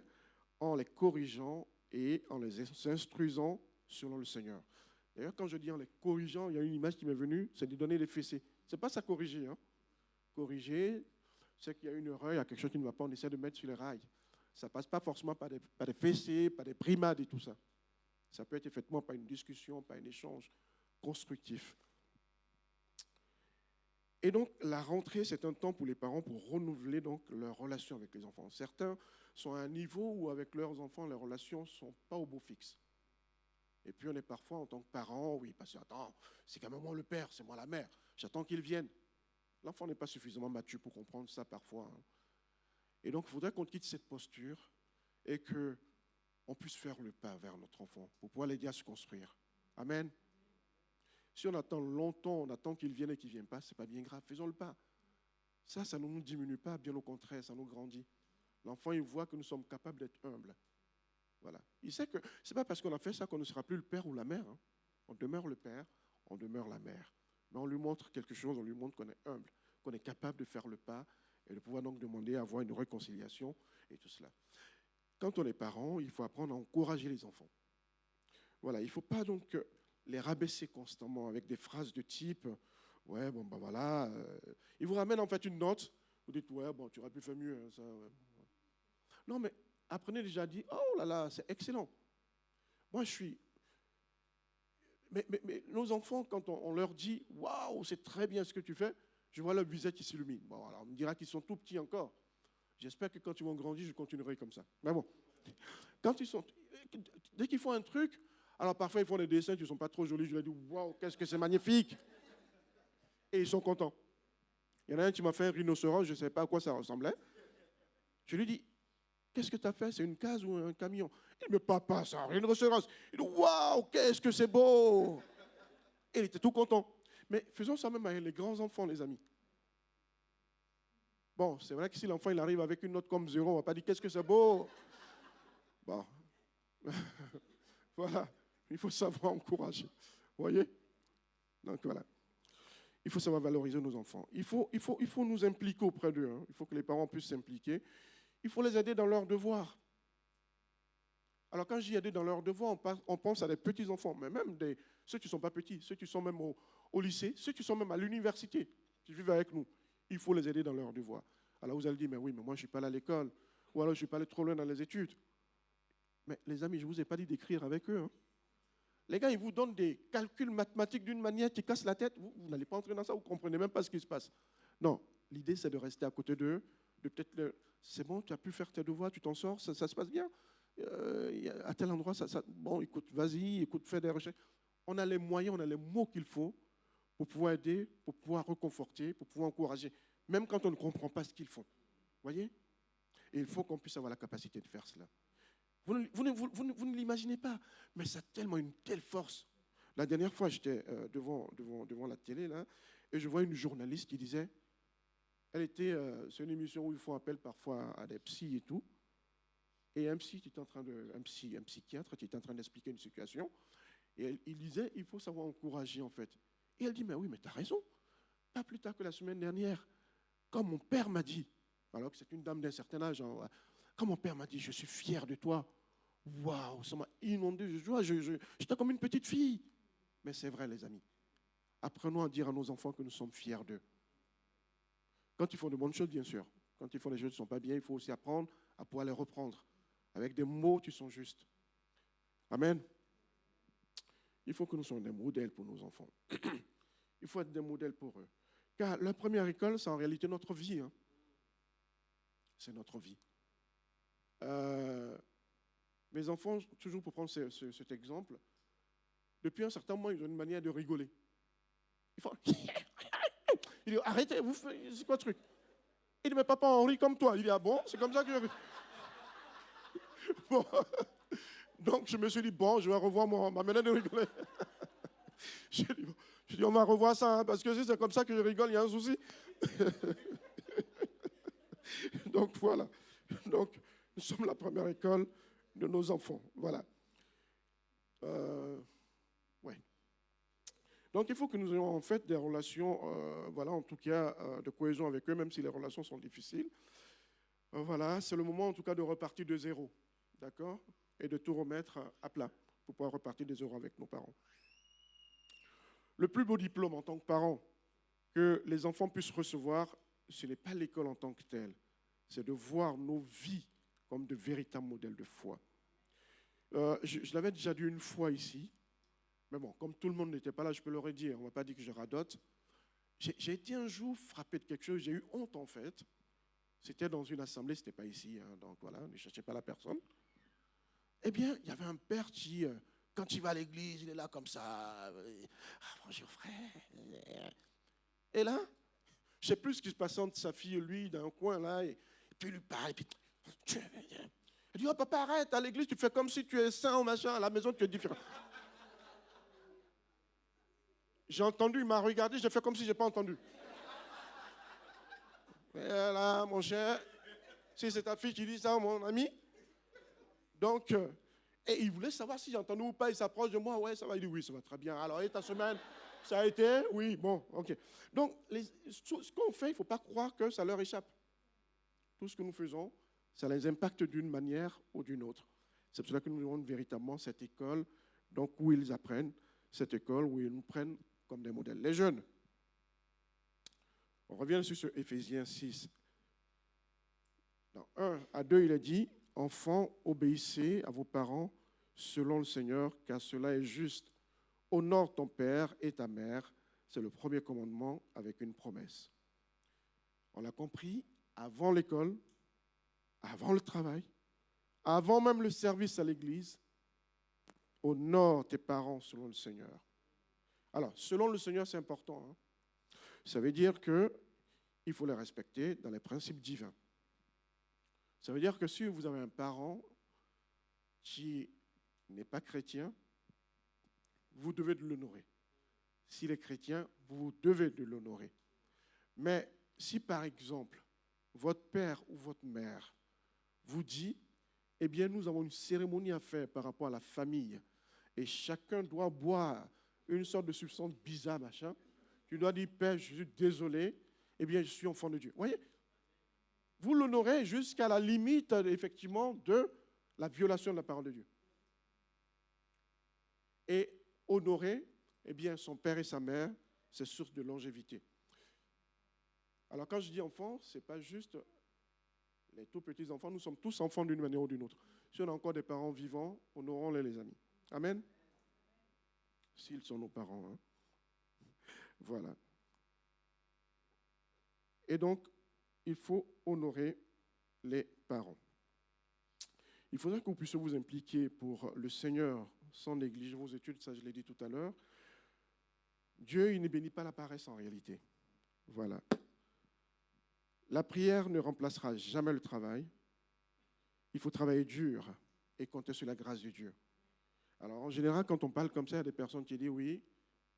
S1: en les corrigeant et en les instruisant selon le Seigneur. » D'ailleurs, quand je dis en les corrigeant, il y a une image qui m'est venue, c'est de donner des fessées. Ce n'est pas ça corriger. Hein. Corriger, c'est qu'il y a une erreur, il y a quelque chose qui ne va pas, on essaie de mettre sur les rails. Ça ne passe pas forcément par des fessées, par des brimades et tout ça. Ça peut être effectivement par une discussion, par un échange constructif. Et donc, la rentrée, c'est un temps pour les parents pour renouveler donc leur relation avec les enfants. Certains sont à un niveau où, avec leurs enfants, les relations ne sont pas au beau fixe. Et puis, on est parfois, en tant que parent, oui, parce que, attends, c'est quand même moi le père, c'est moi la mère, j'attends qu'ils viennent. L'enfant n'est pas suffisamment mature pour comprendre ça parfois. Hein. Et donc, il faudrait qu'on quitte cette posture et qu'on puisse faire le pas vers notre enfant pour pouvoir l'aider à se construire. Amen. Si on attend longtemps, on attend qu'il vienne et qu'il ne vienne pas, ce n'est pas bien grave, faisons le pas. Ça ne nous diminue pas, bien au contraire, ça nous grandit. L'enfant, il voit que nous sommes capables d'être humbles. Voilà. Il sait que ce n'est pas parce qu'on a fait ça qu'on ne sera plus le père ou la mère. Hein. On demeure le père, on demeure la mère. Mais on lui montre quelque chose, on lui montre qu'on est humble, qu'on est capable de faire le pas et de pouvoir donc demander à avoir une réconciliation et tout cela. Quand on est parent, il faut apprendre à encourager les enfants. Voilà, il ne faut pas donc les rabaisser constamment avec des phrases de type « ouais, bon, ben voilà ». Il vous ramène en fait une note, vous dites « ouais, bon, tu aurais pu faire mieux. Hein, ça, ouais. » Non, mais apprenez déjà à dire « oh là là, c'est excellent ». Moi, je suis... Mais nos enfants, quand on leur dit « waouh, c'est très bien ce que tu fais », je vois leur visage qui s'illumine. Bon, alors on me dira qu'ils sont tout petits encore. J'espère que quand ils vont grandir, je continuerai comme ça. Mais bon, dès qu'ils font un truc, alors parfois ils font des dessins qui ne sont pas trop jolis, je leur dis « waouh, qu'est-ce que c'est magnifique !» Et ils sont contents. Il y en a un qui m'a fait un rhinocéros, je ne sais pas à quoi ça ressemblait. Je lui dis « qu'est-ce que tu as fait? C'est une case ou un camion ?» Il dit « mais papa, c'est un rhinocéros !» Il dit « waouh, qu'est-ce que c'est beau !» Et il était tout content. Mais faisons ça même avec les grands enfants, les amis. Bon, c'est vrai que si l'enfant il arrive avec une note comme 0, on ne va pas dire « qu'est-ce que c'est beau !» Bon, voilà, il faut savoir encourager. Vous voyez? Donc voilà. Il faut savoir valoriser nos enfants. Il faut nous impliquer auprès d'eux. Hein. Il faut que les parents puissent s'impliquer. Il faut les aider dans leurs devoirs. Alors quand je dis aider dans leurs devoirs, on pense à des petits-enfants, mais même ceux qui ne sont pas petits, ceux qui sont même au lycée, ceux qui sont même à l'université, qui vivent avec nous, il faut les aider dans leurs devoirs. Alors vous allez dire, mais oui, mais moi je ne suis pas allé à l'école, ou alors je ne suis pas allé trop loin dans les études. Mais les amis, je ne vous ai pas dit d'écrire avec eux. Hein. Les gars, ils vous donnent des calculs mathématiques d'une manière qui casse la tête. Vous n'allez pas entrer dans ça, vous ne comprenez même pas ce qui se passe. Non, l'idée c'est de rester à côté d'eux, de peut-être, c'est bon, tu as pu faire tes devoirs, tu t'en sors, ça se passe bien. À tel endroit, bon, écoute, vas-y, écoute, fais des recherches. On a les moyens, on a les mots qu'il faut pour pouvoir aider, pour pouvoir réconforter, pour pouvoir encourager, même quand on ne comprend pas ce qu'ils font. Vous voyez? Et il faut qu'on puisse avoir la capacité de faire cela. Vous ne l'imaginez pas, mais ça a tellement une telle force. La dernière fois, j'étais devant la télé, là, et je vois une journaliste qui disait, c'est une émission où ils font appel parfois à des psys et tout, et un psychiatre qui était en train d'expliquer une situation, et il disait, il faut savoir encourager en fait. Et elle dit, mais oui, mais tu as raison. Pas plus tard que la semaine dernière, quand mon père m'a dit, alors que c'est une dame d'un certain âge, hein, quand mon père m'a dit, je suis fier de toi, waouh, ça m'a inondé de joie, j'étais comme une petite fille. Mais c'est vrai, les amis. Apprenons à dire à nos enfants que nous sommes fiers d'eux. Quand ils font de bonnes choses, bien sûr. Quand ils font des choses qui ne sont pas bien, il faut aussi apprendre à pouvoir les reprendre avec des mots qui sont justes. Amen. Il faut que nous soyons des modèles pour nos enfants. Il faut être des modèles pour eux. Car la première école, c'est en réalité notre vie. Hein. C'est notre vie. Mes enfants, toujours pour prendre cet exemple, depuis un certain moment, ils ont une manière de rigoler. Ils font... Il dit, arrêtez, c'est quoi le truc? Il dit, mais papa, on rit comme toi. Il dit, ah bon, c'est comme ça que je ris. Bon. Donc, je me suis dit, bon, je vais revoir ma manière de rigoler. Je dis, on va revoir ça, hein, parce que si c'est comme ça que je rigole, il y a un souci. Donc, voilà. Donc, nous sommes la première école de nos enfants. Voilà. Ouais. Donc, il faut que nous ayons en fait des relations, voilà, en tout cas, de cohésion avec eux, même si les relations sont difficiles. Voilà, c'est le moment en tout cas de repartir de zéro. D'accord? Et de tout remettre à plat pour pouvoir repartir de zéro avec nos parents. Le plus beau diplôme en tant que parent que les enfants puissent recevoir, ce n'est pas l'école en tant que telle, c'est de voir nos vies comme de véritables modèles de foi. Je l'avais déjà dit une fois ici, mais bon, comme tout le monde n'était pas là, je peux le redire, on ne m'a pas dit que je radote. J'ai été un jour frappé de quelque chose, j'ai eu honte en fait. C'était dans une assemblée, ce n'était pas ici, hein, donc voilà, ne cherchez pas la personne. Eh bien, il y avait un père qui, quand il va à l'église, il est là comme ça. Bonjour frère. Et là, je ne sais plus ce qui se passait entre sa fille et lui, dans un coin là, et puis il lui parle, et puis... Il dit, oh papa, arrête, à l'église, tu fais comme si tu es saint ou machin, à la maison, tu es différent. J'ai entendu, il m'a regardé, j'ai fait comme si je n'ai pas entendu. Et là, mon cher, si c'est ta fille qui dit ça, mon ami, donc, et il voulait savoir si j'entendais ou pas, il s'approche de moi, ouais, ça va, il dit oui, ça va très bien. Alors, et ta semaine, ça a été, oui, bon, ok. Donc, ce qu'on fait, il ne faut pas croire que ça leur échappe. Tout ce que nous faisons, ça les impacte d'une manière ou d'une autre. C'est pour cela que nous avons véritablement cette école, donc où ils apprennent, cette école où ils nous prennent comme des modèles. Les jeunes, on revient sur ce Éphésiens 6. Dans 1 à 2, il est dit, enfants, obéissez à vos parents selon le Seigneur, car cela est juste. Honore ton père et ta mère. C'est le premier commandement avec une promesse. On l'a compris avant l'école, avant le travail, avant même le service à l'église. Honore tes parents selon le Seigneur. Alors, selon le Seigneur, c'est important. Hein? Ça veut dire qu'il faut les respecter dans les principes divins. Ça veut dire que si vous avez un parent qui n'est pas chrétien, vous devez de l'honorer. S'il est chrétien, vous devez de l'honorer. Mais si par exemple, votre père ou votre mère vous dit, eh bien nous avons une cérémonie à faire par rapport à la famille et chacun doit boire une sorte de substance bizarre, machin, tu dois dire, père, je suis désolé, eh bien je suis enfant de Dieu. Vous voyez? Vous l'honorez jusqu'à la limite, effectivement, de la violation de la parole de Dieu. Et honorer, eh bien, son père et sa mère, c'est source de longévité. Alors quand je dis enfants, ce n'est pas juste les tout petits enfants, nous sommes tous enfants d'une manière ou d'une autre. Si on a encore des parents vivants, honorons-les, les amis. Amen. S'ils sont nos parents. Hein. Voilà. Et donc, il faut honorer les parents. Il faudra que vous puissiez vous impliquer pour le Seigneur sans négliger vos études, ça je l'ai dit tout à l'heure. Dieu, il ne bénit pas la paresse en réalité. Voilà. La prière ne remplacera jamais le travail. Il faut travailler dur et compter sur la grâce de Dieu. Alors, en général, quand on parle comme ça, il y a des personnes qui disent oui.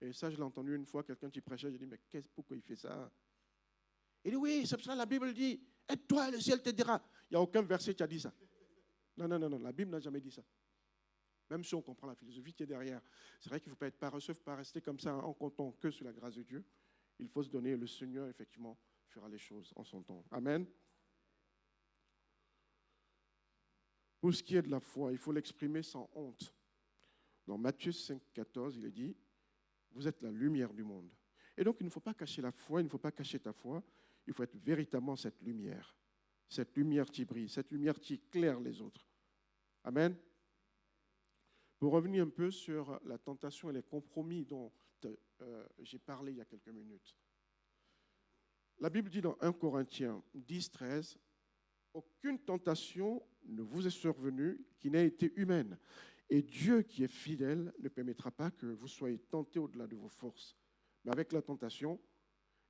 S1: Et ça, je l'ai entendu une fois, quelqu'un qui prêchait, j'ai dit, mais pourquoi il fait ça? Il dit, oui, c'est pour ça que la Bible dit, aide-toi, le ciel t'aidera. Il n'y a aucun verset qui a dit ça. Non, la Bible n'a jamais dit ça. Même si on comprend la philosophie qui est derrière. C'est vrai qu'il ne faut pas être paresseux, il ne faut pas rester comme ça en comptant que sur la grâce de Dieu. Il faut se donner, le Seigneur, effectivement, fera les choses en son temps. Amen. Pour ce qui est de la foi, il faut l'exprimer sans honte. Dans Matthieu 5, 14, il est dit, vous êtes la lumière du monde. Et donc, il ne faut pas cacher la foi, il ne faut pas cacher ta foi, il faut être véritablement cette lumière qui brille, cette lumière qui éclaire les autres. Amen. Pour revenir un peu sur la tentation et les compromis dont j'ai parlé il y a quelques minutes. La Bible dit dans 1 Corinthiens 10, 13, « Aucune tentation ne vous est survenue qui n'ait été humaine. Et Dieu qui est fidèle ne permettra pas que vous soyez tentés au-delà de vos forces. Mais avec la tentation,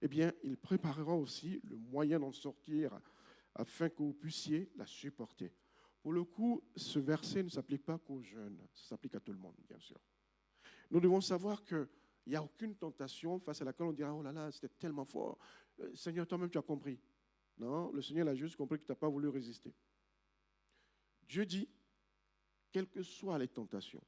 S1: eh bien, il préparera aussi le moyen d'en sortir afin que vous puissiez la supporter. » Pour le coup, ce verset ne s'applique pas qu'aux jeunes, ça s'applique à tout le monde, bien sûr. Nous devons savoir qu'il n'y a aucune tentation face à laquelle on dira « Oh là là, c'était tellement fort. Seigneur, toi-même, tu as compris. » Non, le Seigneur a juste compris que tu n'as pas voulu résister. Dieu dit, quelles que soient les tentations,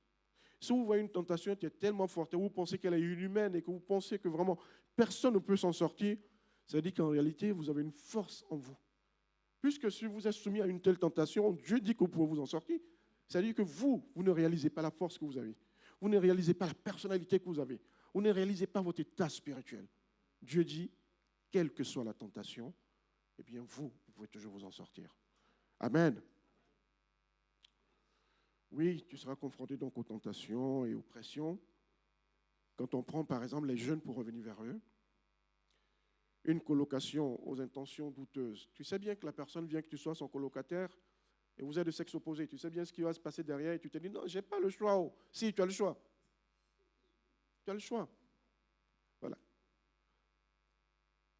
S1: si vous voyez une tentation qui est tellement forte et vous pensez qu'elle est inhumaine et que vous pensez que vraiment personne ne peut s'en sortir, ça veut dire qu'en réalité, vous avez une force en vous. Puisque si vous êtes soumis à une telle tentation, Dieu dit que vous pouvez vous en sortir. C'est-à-dire que vous ne réalisez pas la force que vous avez. Vous ne réalisez pas la personnalité que vous avez. Vous ne réalisez pas votre état spirituel. Dieu dit, quelle que soit la tentation, eh bien vous pouvez toujours vous en sortir. Amen. Oui, tu seras confronté donc aux tentations et aux pressions. Quand on prend par exemple les jeunes pour revenir vers eux, une colocation aux intentions douteuses. Tu sais bien que la personne vient que tu sois son colocataire et vous êtes de sexe opposé. Tu sais bien ce qui va se passer derrière et tu te dis non, je n'ai pas le choix. Oh. Si, tu as le choix. Tu as le choix. Voilà.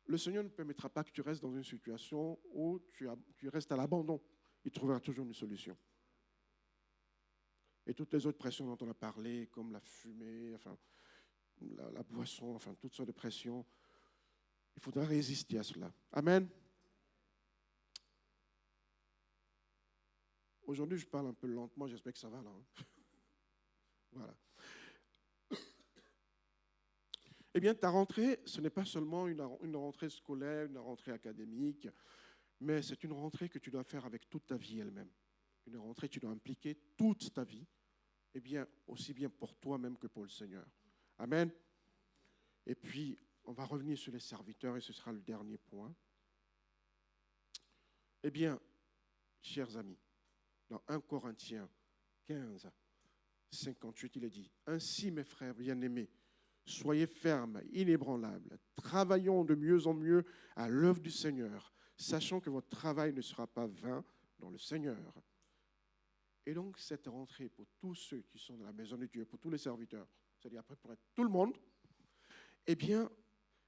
S1: Le Seigneur ne permettra pas que tu restes dans une situation où tu restes à l'abandon. Il trouvera toujours une solution. Et toutes les autres pressions dont on a parlé, comme la fumée, enfin, la boisson, enfin, toutes sortes de pressions, il faudra résister à cela. Amen. Aujourd'hui, je parle un peu lentement, j'espère que ça va là. Hein. Voilà. Eh bien, ta rentrée, ce n'est pas seulement une rentrée scolaire, une rentrée académique, mais c'est une rentrée que tu dois faire avec toute ta vie elle-même. Une rentrée que tu dois impliquer toute ta vie, eh bien, aussi bien pour toi-même que pour le Seigneur. Amen. Et puis, on va revenir sur les serviteurs et ce sera le dernier point. Eh bien, chers amis, dans 1 Corinthiens 15, 58, il est dit « Ainsi, mes frères bien-aimés, soyez fermes, inébranlables, travaillons de mieux en mieux à l'œuvre du Seigneur, sachant que votre travail ne sera pas vain dans le Seigneur. » Et donc, cette rentrée pour tous ceux qui sont dans la maison de Dieu, pour tous les serviteurs, c'est-à-dire après pour tout le monde, eh bien,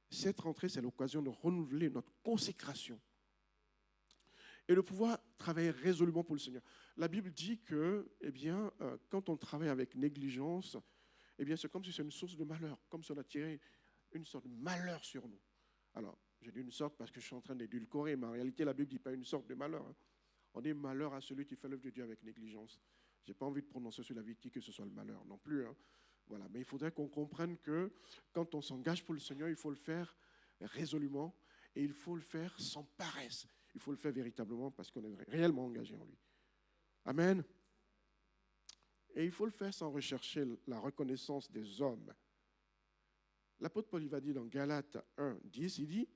S1: cette rentrée, c'est l'occasion de renouveler notre consécration et de pouvoir travailler résolument pour le Seigneur. La Bible dit que, eh bien, quand on travaille avec négligence, eh bien, c'est comme si c'est une source de malheur, comme si on a tiré une sorte de malheur sur nous. Alors, j'ai dit une sorte parce que je suis en train d'édulcorer, mais en réalité, la Bible ne dit pas une sorte de malheur. Hein. On dit malheur à celui qui fait l'œuvre de Dieu avec négligence. Je n'ai pas envie de prononcer sur la victime que ce soit le malheur non plus. Hein. Voilà. Mais il faudrait qu'on comprenne que quand on s'engage pour le Seigneur, il faut le faire résolument et il faut le faire sans paresse. Il faut le faire véritablement parce qu'on est réellement engagé en lui. Amen. Et il faut le faire sans rechercher la reconnaissance des hommes. L'apôtre Paul il va dire dans Galates 1, 10, il dit,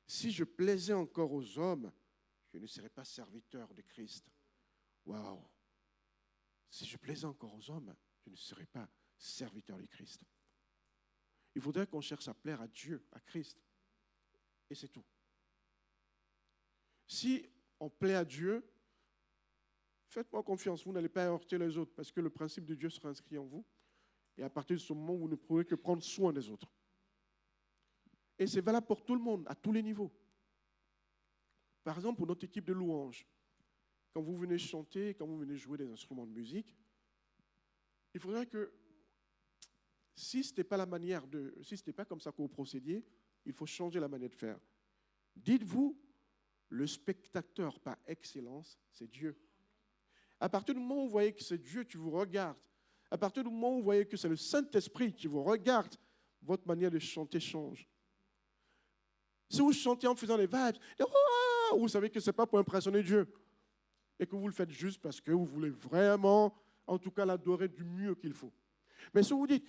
S1: si je plaisais encore aux hommes, je ne serais pas serviteur de Christ. Waouh! Si je plaisais encore aux hommes, je ne serais pas serviteur de Christ. Il faudrait qu'on cherche à plaire à Dieu, à Christ. Et c'est tout. Si on plaît à Dieu, faites-moi confiance, vous n'allez pas heurter les autres parce que le principe de Dieu sera inscrit en vous. Et à partir de ce moment, vous ne pourrez que prendre soin des autres. Et c'est valable pour tout le monde, à tous les niveaux. Par exemple, pour notre équipe de louanges, quand vous venez chanter, quand vous venez jouer des instruments de musique, il faudrait que, si ce n'était pas la manière de, si ce n'était pas comme ça que vous procédiez, il faut changer la manière de faire. Dites-vous, le spectateur par excellence, c'est Dieu. À partir du moment où vous voyez que c'est Dieu qui vous regarde, à partir du moment où vous voyez que c'est le Saint-Esprit qui vous regarde, votre manière de chanter change. Si vous chantez en faisant des vibes, vous savez que ce n'est pas pour impressionner Dieu et que vous le faites juste parce que vous voulez vraiment, en tout cas, l'adorer du mieux qu'il faut. Mais si vous dites,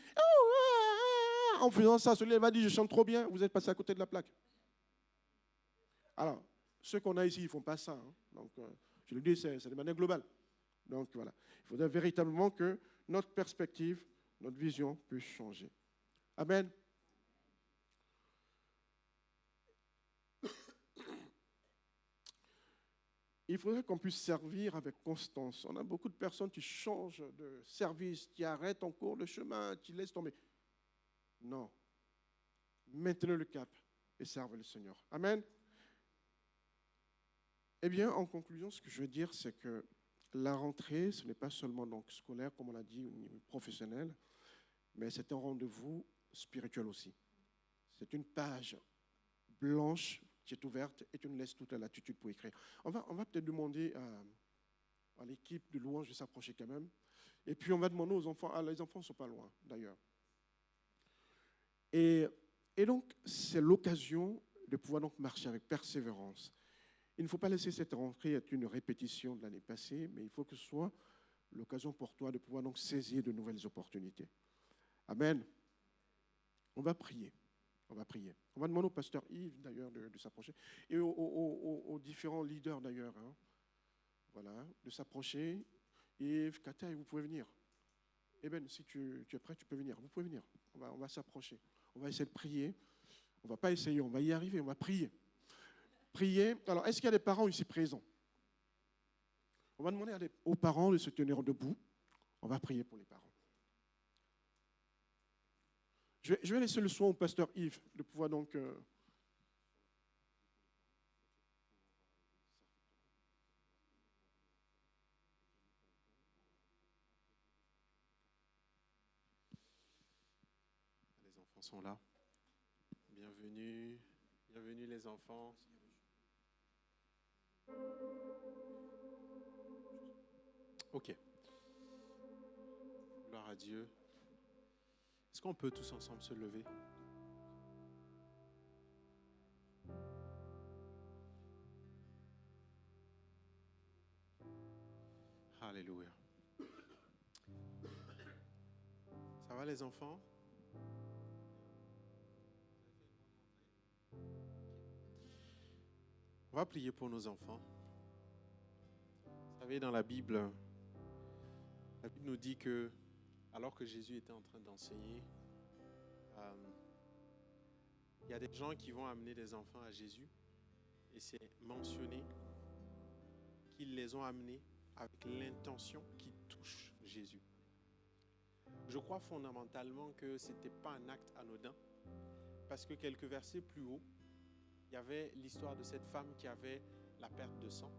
S1: en faisant ça, celui-là va dire, je chante trop bien, vous êtes passé à côté de la plaque. Alors, ceux qu'on a ici, ils ne font pas ça. Hein. Donc, je le dis, c'est de manière globale. Donc, voilà. Il faudrait véritablement que notre perspective, notre vision puisse changer. Amen. Il faudrait qu'on puisse servir avec constance. On a beaucoup de personnes qui changent de service, qui arrêtent en cours de chemin, qui laissent tomber. Non. Maintenez le cap et servez le Seigneur. Amen. Eh bien, en conclusion, ce que je veux dire, c'est que la rentrée, ce n'est pas seulement donc scolaire, comme on l'a dit, au niveau professionnel, mais c'est un rendez-vous spirituel aussi. C'est une page blanche qui est ouverte et tu nous laisses toute la latitude pour écrire. On va peut-être demander à l'équipe de louange de s'approcher quand même. Et puis on va demander aux enfants, les enfants ne sont pas loin d'ailleurs. Et donc, c'est l'occasion de pouvoir donc marcher avec persévérance. Il ne faut pas laisser cette rentrée être une répétition de l'année passée, mais il faut que ce soit l'occasion pour toi de pouvoir donc saisir de nouvelles opportunités. Amen. On va prier. On va prier. On va demander au pasteur Yves, d'ailleurs, de s'approcher, et aux différents leaders, d'ailleurs, hein, voilà, de s'approcher. Yves, Kata, vous pouvez venir. Eh bien, si tu es prêt, tu peux venir. Vous pouvez venir. On va s'approcher. On va essayer de prier. On ne va pas essayer, on va y arriver, on va prier. Prier. Alors, est-ce qu'il y a des parents ici présents? On va demander aux parents de se tenir debout. On va prier pour les parents. Je vais laisser le soin au pasteur Yves de pouvoir donc...
S2: Les enfants sont là. Bienvenue. Bienvenue les enfants. Ok. Gloire à Dieu. Est-ce qu'on peut tous ensemble se lever? Alléluia. Ça va les enfants? On va prier pour nos enfants. Vous savez, dans la Bible nous dit que alors que Jésus était en train d'enseigner, il y a des gens qui vont amener des enfants à Jésus et c'est mentionné qu'ils les ont amenés avec l'intention qu'ils touchent Jésus. Je crois fondamentalement que ce n'était pas un acte anodin parce que quelques versets plus haut, il y avait l'histoire de cette femme qui avait la perte de sang,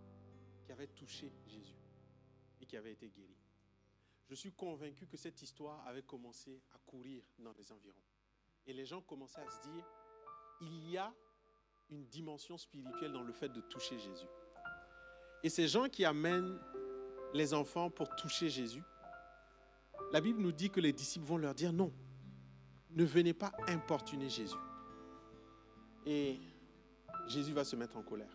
S2: qui avait touché Jésus et qui avait été guérie. Je suis convaincu que cette histoire avait commencé à courir dans les environs. Et les gens commençaient à se dire, il y a une dimension spirituelle dans le fait de toucher Jésus. Et ces gens qui amènent les enfants pour toucher Jésus, la Bible nous dit que les disciples vont leur dire non, ne venez pas importuner Jésus. Et Jésus va se mettre en colère.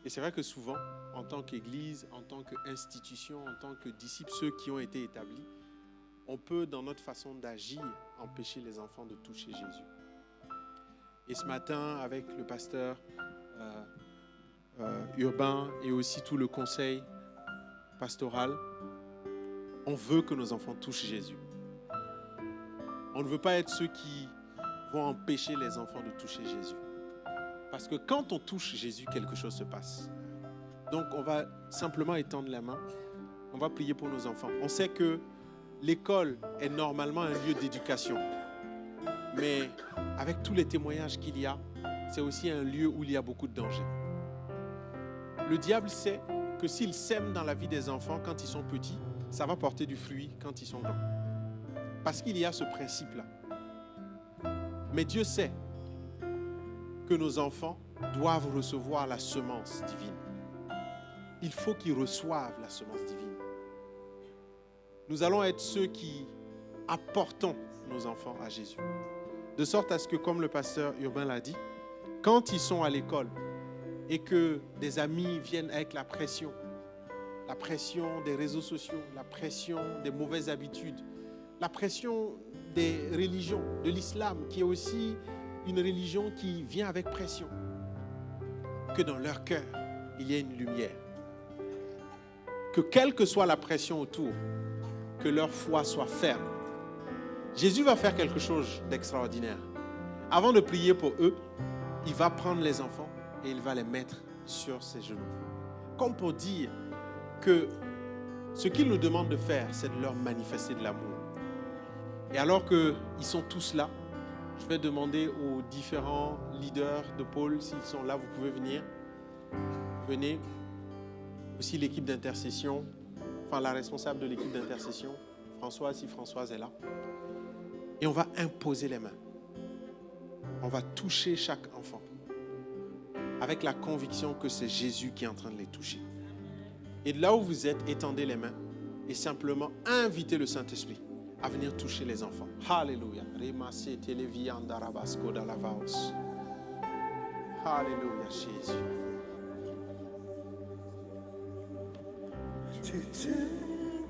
S2: Et c'est vrai que souvent, en tant qu'Église, en tant qu'institution, en tant que disciples, ceux qui ont été établis, on peut, dans notre façon d'agir, empêcher les enfants de toucher Jésus. Et ce matin, avec le pasteur Urbain et aussi tout le conseil pastoral, on veut que nos enfants touchent Jésus. On ne veut pas être ceux qui vont empêcher les enfants de toucher Jésus. Parce que quand on touche Jésus, quelque chose se passe. Donc, on va simplement étendre la main. On va prier pour nos enfants. On sait que l'école est normalement un lieu d'éducation. Mais avec tous les témoignages qu'il y a, c'est aussi un lieu où il y a beaucoup de dangers. Le diable sait que s'il sème dans la vie des enfants quand ils sont petits, ça va porter du fruit quand ils sont grands. Parce qu'il y a ce principe-là. Mais Dieu sait que nos enfants doivent recevoir la semence divine. Il faut qu'ils reçoivent la semence divine. Nous allons être ceux qui apportons nos enfants à Jésus. De sorte à ce que, comme le pasteur Urbain l'a dit, quand ils sont à l'école et que des amis viennent avec la pression des réseaux sociaux, la pression des mauvaises habitudes, la pression des religions, de l'islam, qui est aussi une religion qui vient avec pression, que dans leur cœur, il y ait une lumière. Que quelle que soit la pression autour, que leur foi soit ferme. Jésus va faire quelque chose d'extraordinaire. Avant de prier pour eux, il va prendre les enfants et il va les mettre sur ses genoux. Comme pour dire que ce qu'il nous demande de faire, c'est de leur manifester de l'amour. Et alors qu'ils sont tous là, je vais demander aux différents leaders de pôle, s'ils sont là, vous pouvez venir. Venez. Aussi l'équipe d'intercession, enfin la responsable de l'équipe d'intercession, Françoise, si Françoise est là. Et on va imposer les mains. On va toucher chaque enfant avec la conviction que c'est Jésus qui est en train de les toucher. Et de là où vous êtes, étendez les mains et simplement invitez le Saint-Esprit à venir toucher les enfants. Alléluia. Alléluia, Jésus.
S3: Tu te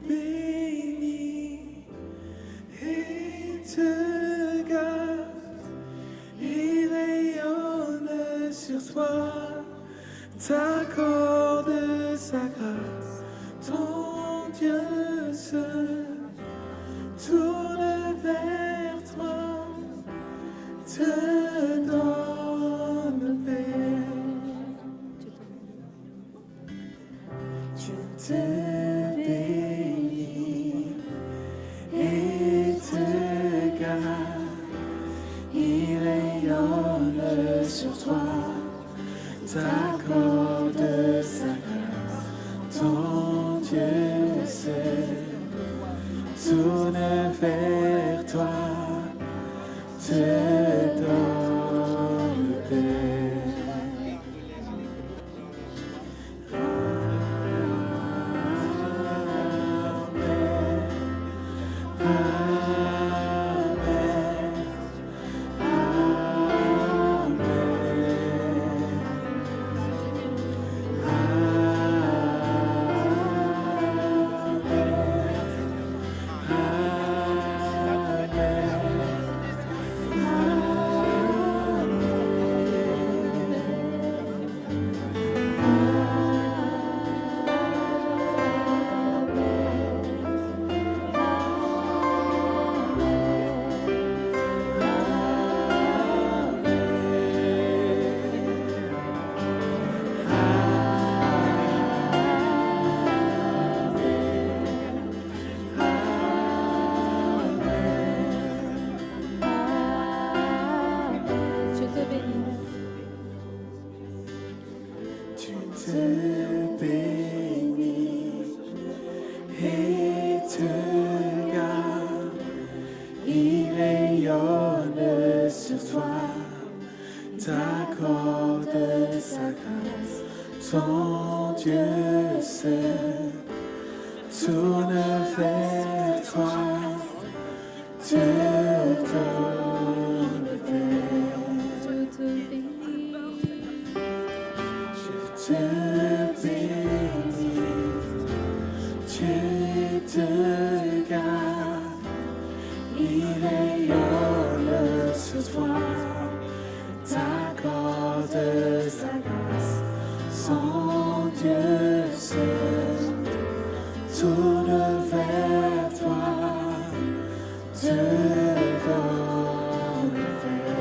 S3: bénis et te garde, il rayonne sur toi, t'accorde sa grâce, ton Dieu se tourne vers toi, te donne paix. Tu te bénis et te garde, il rayonne sur toi, t'accorde sa grâce, ton Dieu se tourne vers toi, te donne paix. Ton Dieu se tourne vers toi, te donne paix. Je te bénis, tu te gardes, Dieu se tourne vers toi, devant le Père.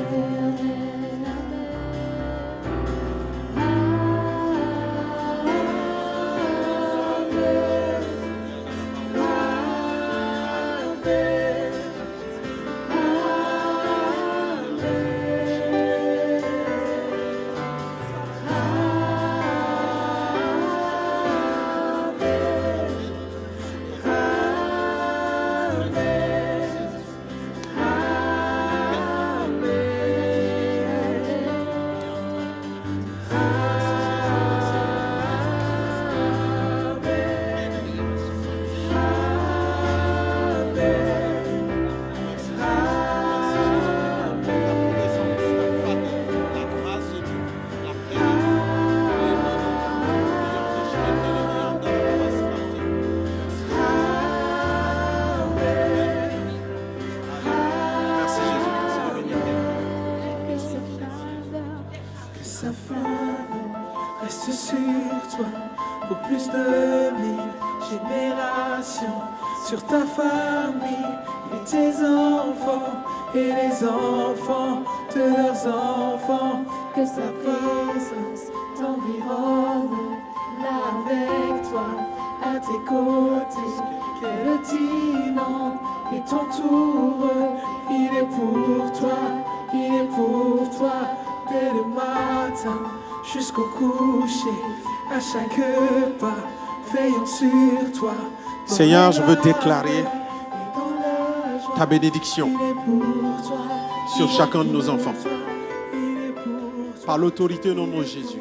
S3: Reste sur toi pour plus de 1000 générations, sur ta famille et tes enfants et les enfants de leurs enfants. Que sa présence t'environne là avec toi, à tes côtés, qu'elle t'inonde et t'entoure. Il est pour toi, il est pour toi, dès le matin jusqu'au coucher, à chaque pas, veillons sur toi.
S2: Seigneur, je veux déclarer ta bénédiction sur chacun de nos enfants. Par l'autorité au nom de Jésus.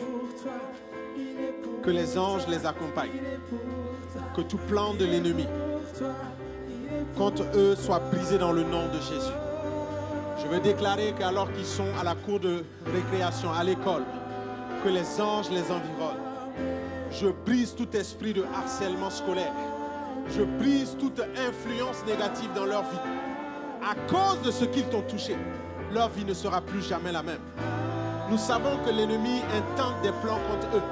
S2: Que les anges les accompagnent. Que tout plan de l'ennemi contre eux soit brisé dans le nom de Jésus. Je veux déclarer qu'alors qu'ils sont à la cour de récréation, à l'école, que les anges les environnent. Je brise tout esprit de harcèlement scolaire. Je brise toute influence négative dans leur vie. À cause de ce qu'ils t'ont touché, leur vie ne sera plus jamais la même. Nous savons que l'ennemi intente des plans contre eux.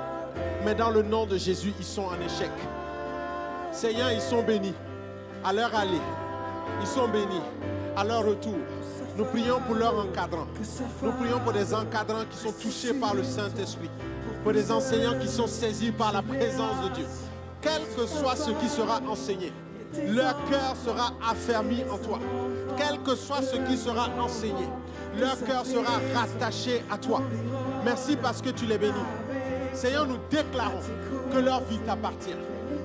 S2: Mais dans le nom de Jésus, ils sont en échec. Seigneur, ils sont bénis à leur aller. Ils sont bénis à leur retour. Nous prions pour leurs encadrants. Nous prions pour des encadrants qui sont touchés par le Saint-Esprit. Pour des enseignants qui sont saisis par la présence de Dieu. Quel que soit ce qui sera enseigné, leur cœur sera affermi en toi. Quel que soit ce qui sera enseigné, leur cœur sera rattaché à toi. Merci parce que tu les bénis. Seigneur, nous déclarons que leur vie t'appartient.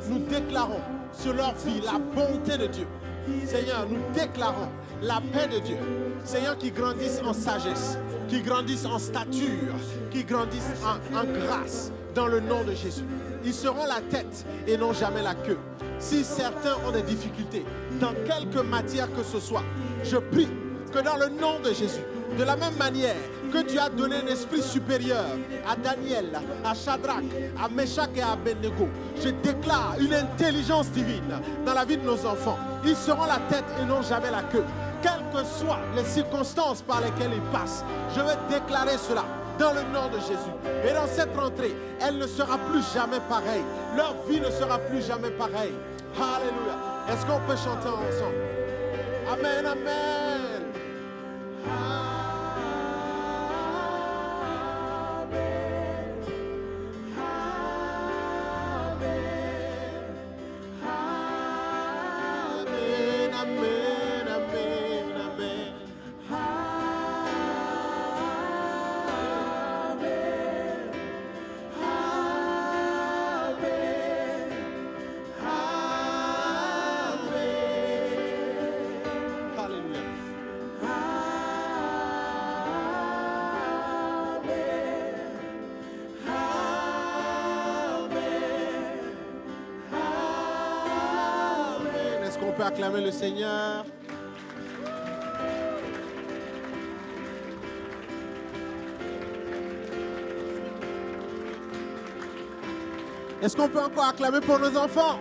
S2: Nous déclarons sur leur vie la bonté de Dieu. Seigneur, nous déclarons la paix de Dieu. Seigneur, qui grandissent en sagesse, qui grandissent en stature, qui grandissent en grâce, dans le nom de Jésus. Ils seront la tête et non jamais la queue. Si certains ont des difficultés, dans quelque matière que ce soit, je prie que dans le nom de Jésus, de la même manière que tu as donné un esprit supérieur à Daniel, à Shadrach, à Meshach et à Abednego, je déclare une intelligence divine dans la vie de nos enfants. Ils seront la tête et non jamais la queue. Quelles que soient les circonstances par lesquelles ils passent, je vais déclarer cela dans le nom de Jésus. Et dans cette rentrée, elle ne sera plus jamais pareille. Leur vie ne sera plus jamais pareille. Alléluia. Est-ce qu'on peut chanter ensemble? Amen, amen. On peut acclamer le Seigneur. Est-ce qu'on peut encore acclamer pour nos enfants?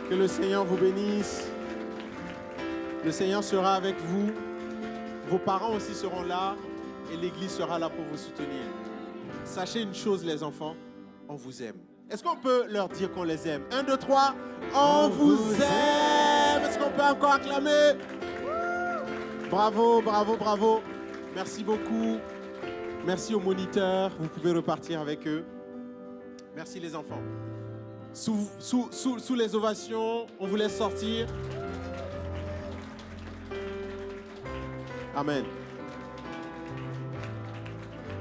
S2: Que le Seigneur vous bénisse. Le Seigneur sera avec vous. Vos parents aussi seront là. et l'Église sera là pour vous soutenir. Sachez une chose, les enfants, on vous aime. Est-ce qu'on peut leur dire qu'on les aime? 1, 2, 3, on vous aime. Est-ce qu'on peut encore acclamer? Bravo, bravo, bravo. Merci beaucoup. Merci aux moniteurs. Vous pouvez repartir avec eux. Merci les enfants. Sous les ovations, on vous laisse sortir. Amen.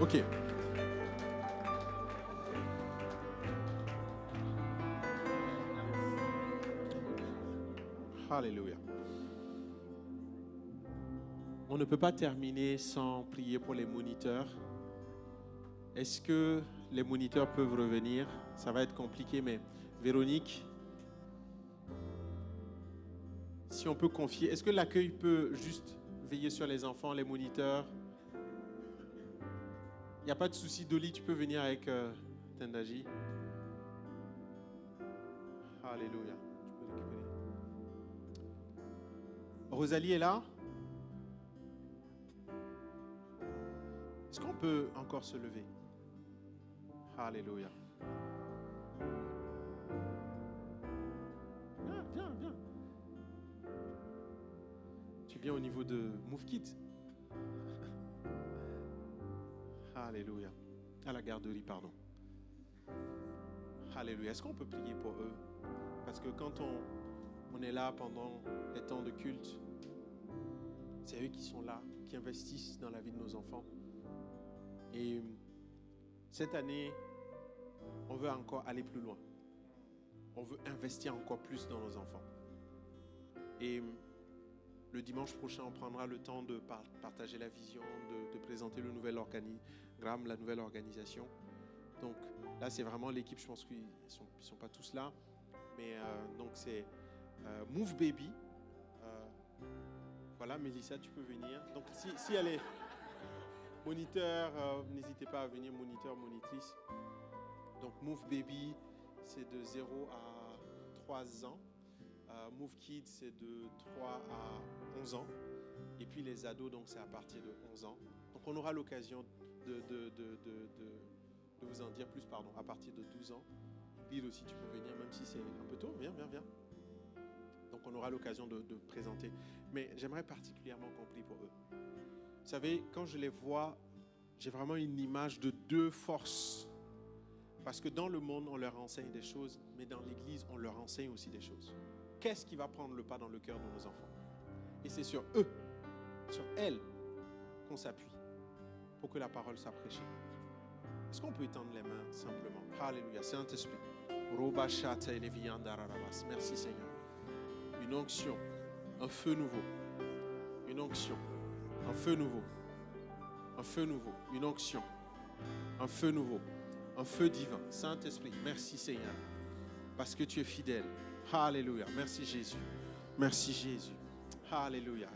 S2: OK. Alléluia. On ne peut pas terminer sans prier pour les moniteurs. Est-ce que les moniteurs peuvent revenir? Ça va être compliqué, mais Véronique, si on peut confier, est-ce que l'accueil peut juste veiller sur les enfants, les moniteurs? Il n'y a pas de souci. Dolly, tu peux venir avec Tendaji. Alléluia. Tu peux récupérer. Rosalie est là? Est-ce qu'on peut encore se lever? Alléluia. Viens. Tu viens au niveau de Move Kids? Alléluia. À la garderie, pardon. Alléluia. Est-ce qu'on peut prier pour eux? Parce que quand on est là pendant les temps de culte, c'est eux qui sont là, qui investissent dans la vie de nos enfants. Et cette année, on veut encore aller plus loin. On veut investir encore plus dans nos enfants. Et le dimanche prochain, on prendra le temps de partager la vision, de présenter le nouvel organigramme, la nouvelle organisation. Donc là, c'est vraiment l'équipe, je pense qu'ils ne sont pas tous là. Mais donc c'est Move Baby. Voilà, Mélissa, tu peux venir. Donc si elle est moniteur, n'hésitez pas à venir, moniteur, monitrice. Donc Move Baby, c'est de 0 à 3 ans. Move Kids, c'est de 3 à 11 ans. Et puis les ados, donc c'est à partir de 11 ans. Donc on aura l'occasion de vous en dire plus, à partir de 12 ans. Lille aussi, tu peux venir, même si c'est un peu tôt. Viens. Donc on aura l'occasion de présenter. Mais j'aimerais particulièrement qu'on prie pour eux. Vous savez, quand je les vois, j'ai vraiment une image de deux forces. Parce que dans le monde, on leur enseigne des choses, mais dans l'Église, on leur enseigne aussi des choses. Qu'est-ce qui va prendre le pas dans le cœur de nos enfants? Et c'est sur eux, sur elles, qu'on s'appuie pour que la parole soit prêchée. Est-ce qu'on peut étendre les mains simplement? Alléluia, Saint-Esprit. Merci Seigneur. Une onction, un feu nouveau. Une onction, un feu nouveau. Un feu nouveau, une onction, un feu nouveau, un feu divin. Saint-Esprit, merci Seigneur, parce que tu es fidèle. Alléluia, merci Jésus. Merci Jésus. Alléluia.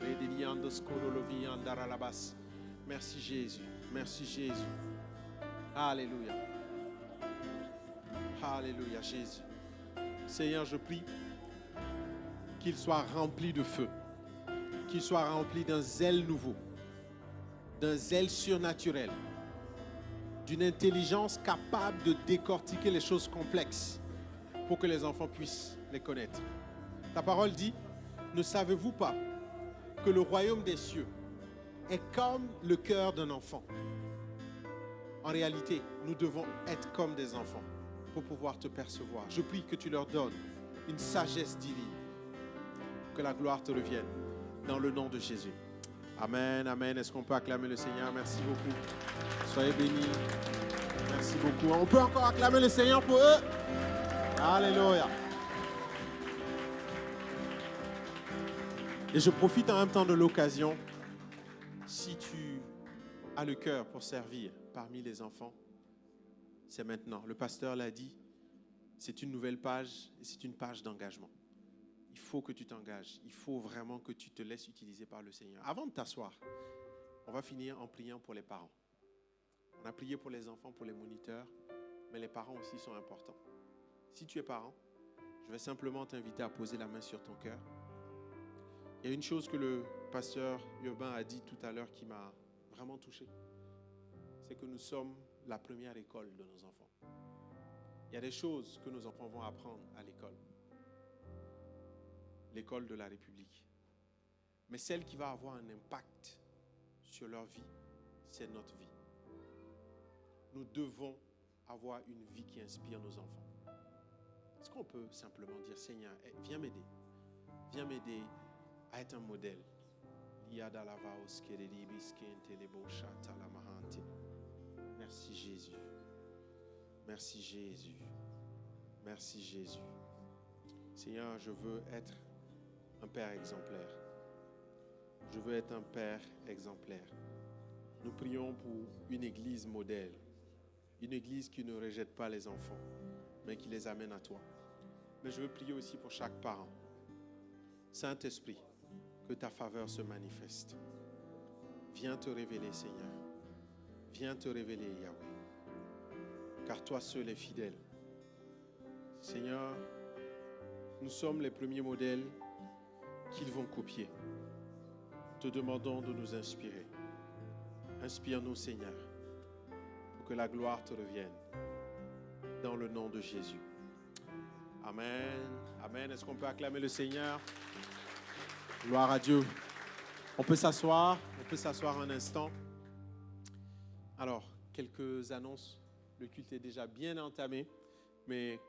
S2: Merci Jésus. Merci Jésus. Alléluia. Alléluia, Jésus. Seigneur, je prie qu'il soit rempli de feu, qu'il soit rempli d'un zèle nouveau, d'un zèle surnaturel, d'une intelligence capable de décortiquer les choses complexes pour que les enfants puissent les connaître. Ta parole dit, ne savez-vous pas que le royaume des cieux est comme le cœur d'un enfant? En réalité, nous devons être comme des enfants pour pouvoir te percevoir. Je prie que tu leur donnes une sagesse divine, que la gloire te revienne dans le nom de Jésus. Amen, amen. Est-ce qu'on peut acclamer le Seigneur? Merci beaucoup. Soyez bénis. Merci beaucoup. On peut encore acclamer le Seigneur pour eux? Alléluia. Et je profite en même temps de l'occasion. Si tu as le cœur pour servir parmi les enfants, c'est maintenant. Le pasteur l'a dit, c'est une nouvelle page et c'est une page d'engagement. Il faut que tu t'engages. Il faut vraiment que tu te laisses utiliser par le Seigneur. Avant de t'asseoir, on va finir en priant pour les parents. On a prié pour les enfants, pour les moniteurs, mais les parents aussi sont importants. Si tu es parent, je vais simplement t'inviter à poser la main sur ton cœur. Il y a une chose que le pasteur Urbain a dit tout à l'heure qui m'a vraiment touché, c'est que nous sommes la première école de nos enfants. Il y a des choses que nos enfants vont apprendre à l'école. L'école de la République. Mais celle qui va avoir un impact sur leur vie, c'est notre vie. Nous devons avoir une vie qui inspire nos enfants. Est-ce qu'on peut simplement dire, Seigneur, viens m'aider. Viens m'aider à être un modèle. Merci Jésus. Merci Jésus. Merci Jésus. Seigneur, je veux être un père exemplaire. Je veux être un père exemplaire. Nous prions pour une église modèle. Une église qui ne rejette pas les enfants, mais qui les amène à toi. Mais je veux prier aussi pour chaque parent. Saint-Esprit, que ta faveur se manifeste. Viens te révéler, Seigneur. Viens te révéler, Yahweh. Car toi seul es fidèle. Seigneur, nous sommes les premiers modèles qu'ils vont copier. Te demandons de nous inspirer. Inspire-nous, Seigneur, pour que la gloire te revienne. Dans le nom de Jésus. Amen. Amen. Est-ce qu'on peut acclamer le Seigneur? Gloire à Dieu. On peut s'asseoir. On peut s'asseoir un instant. Alors, quelques annonces. Le culte est déjà bien entamé, mais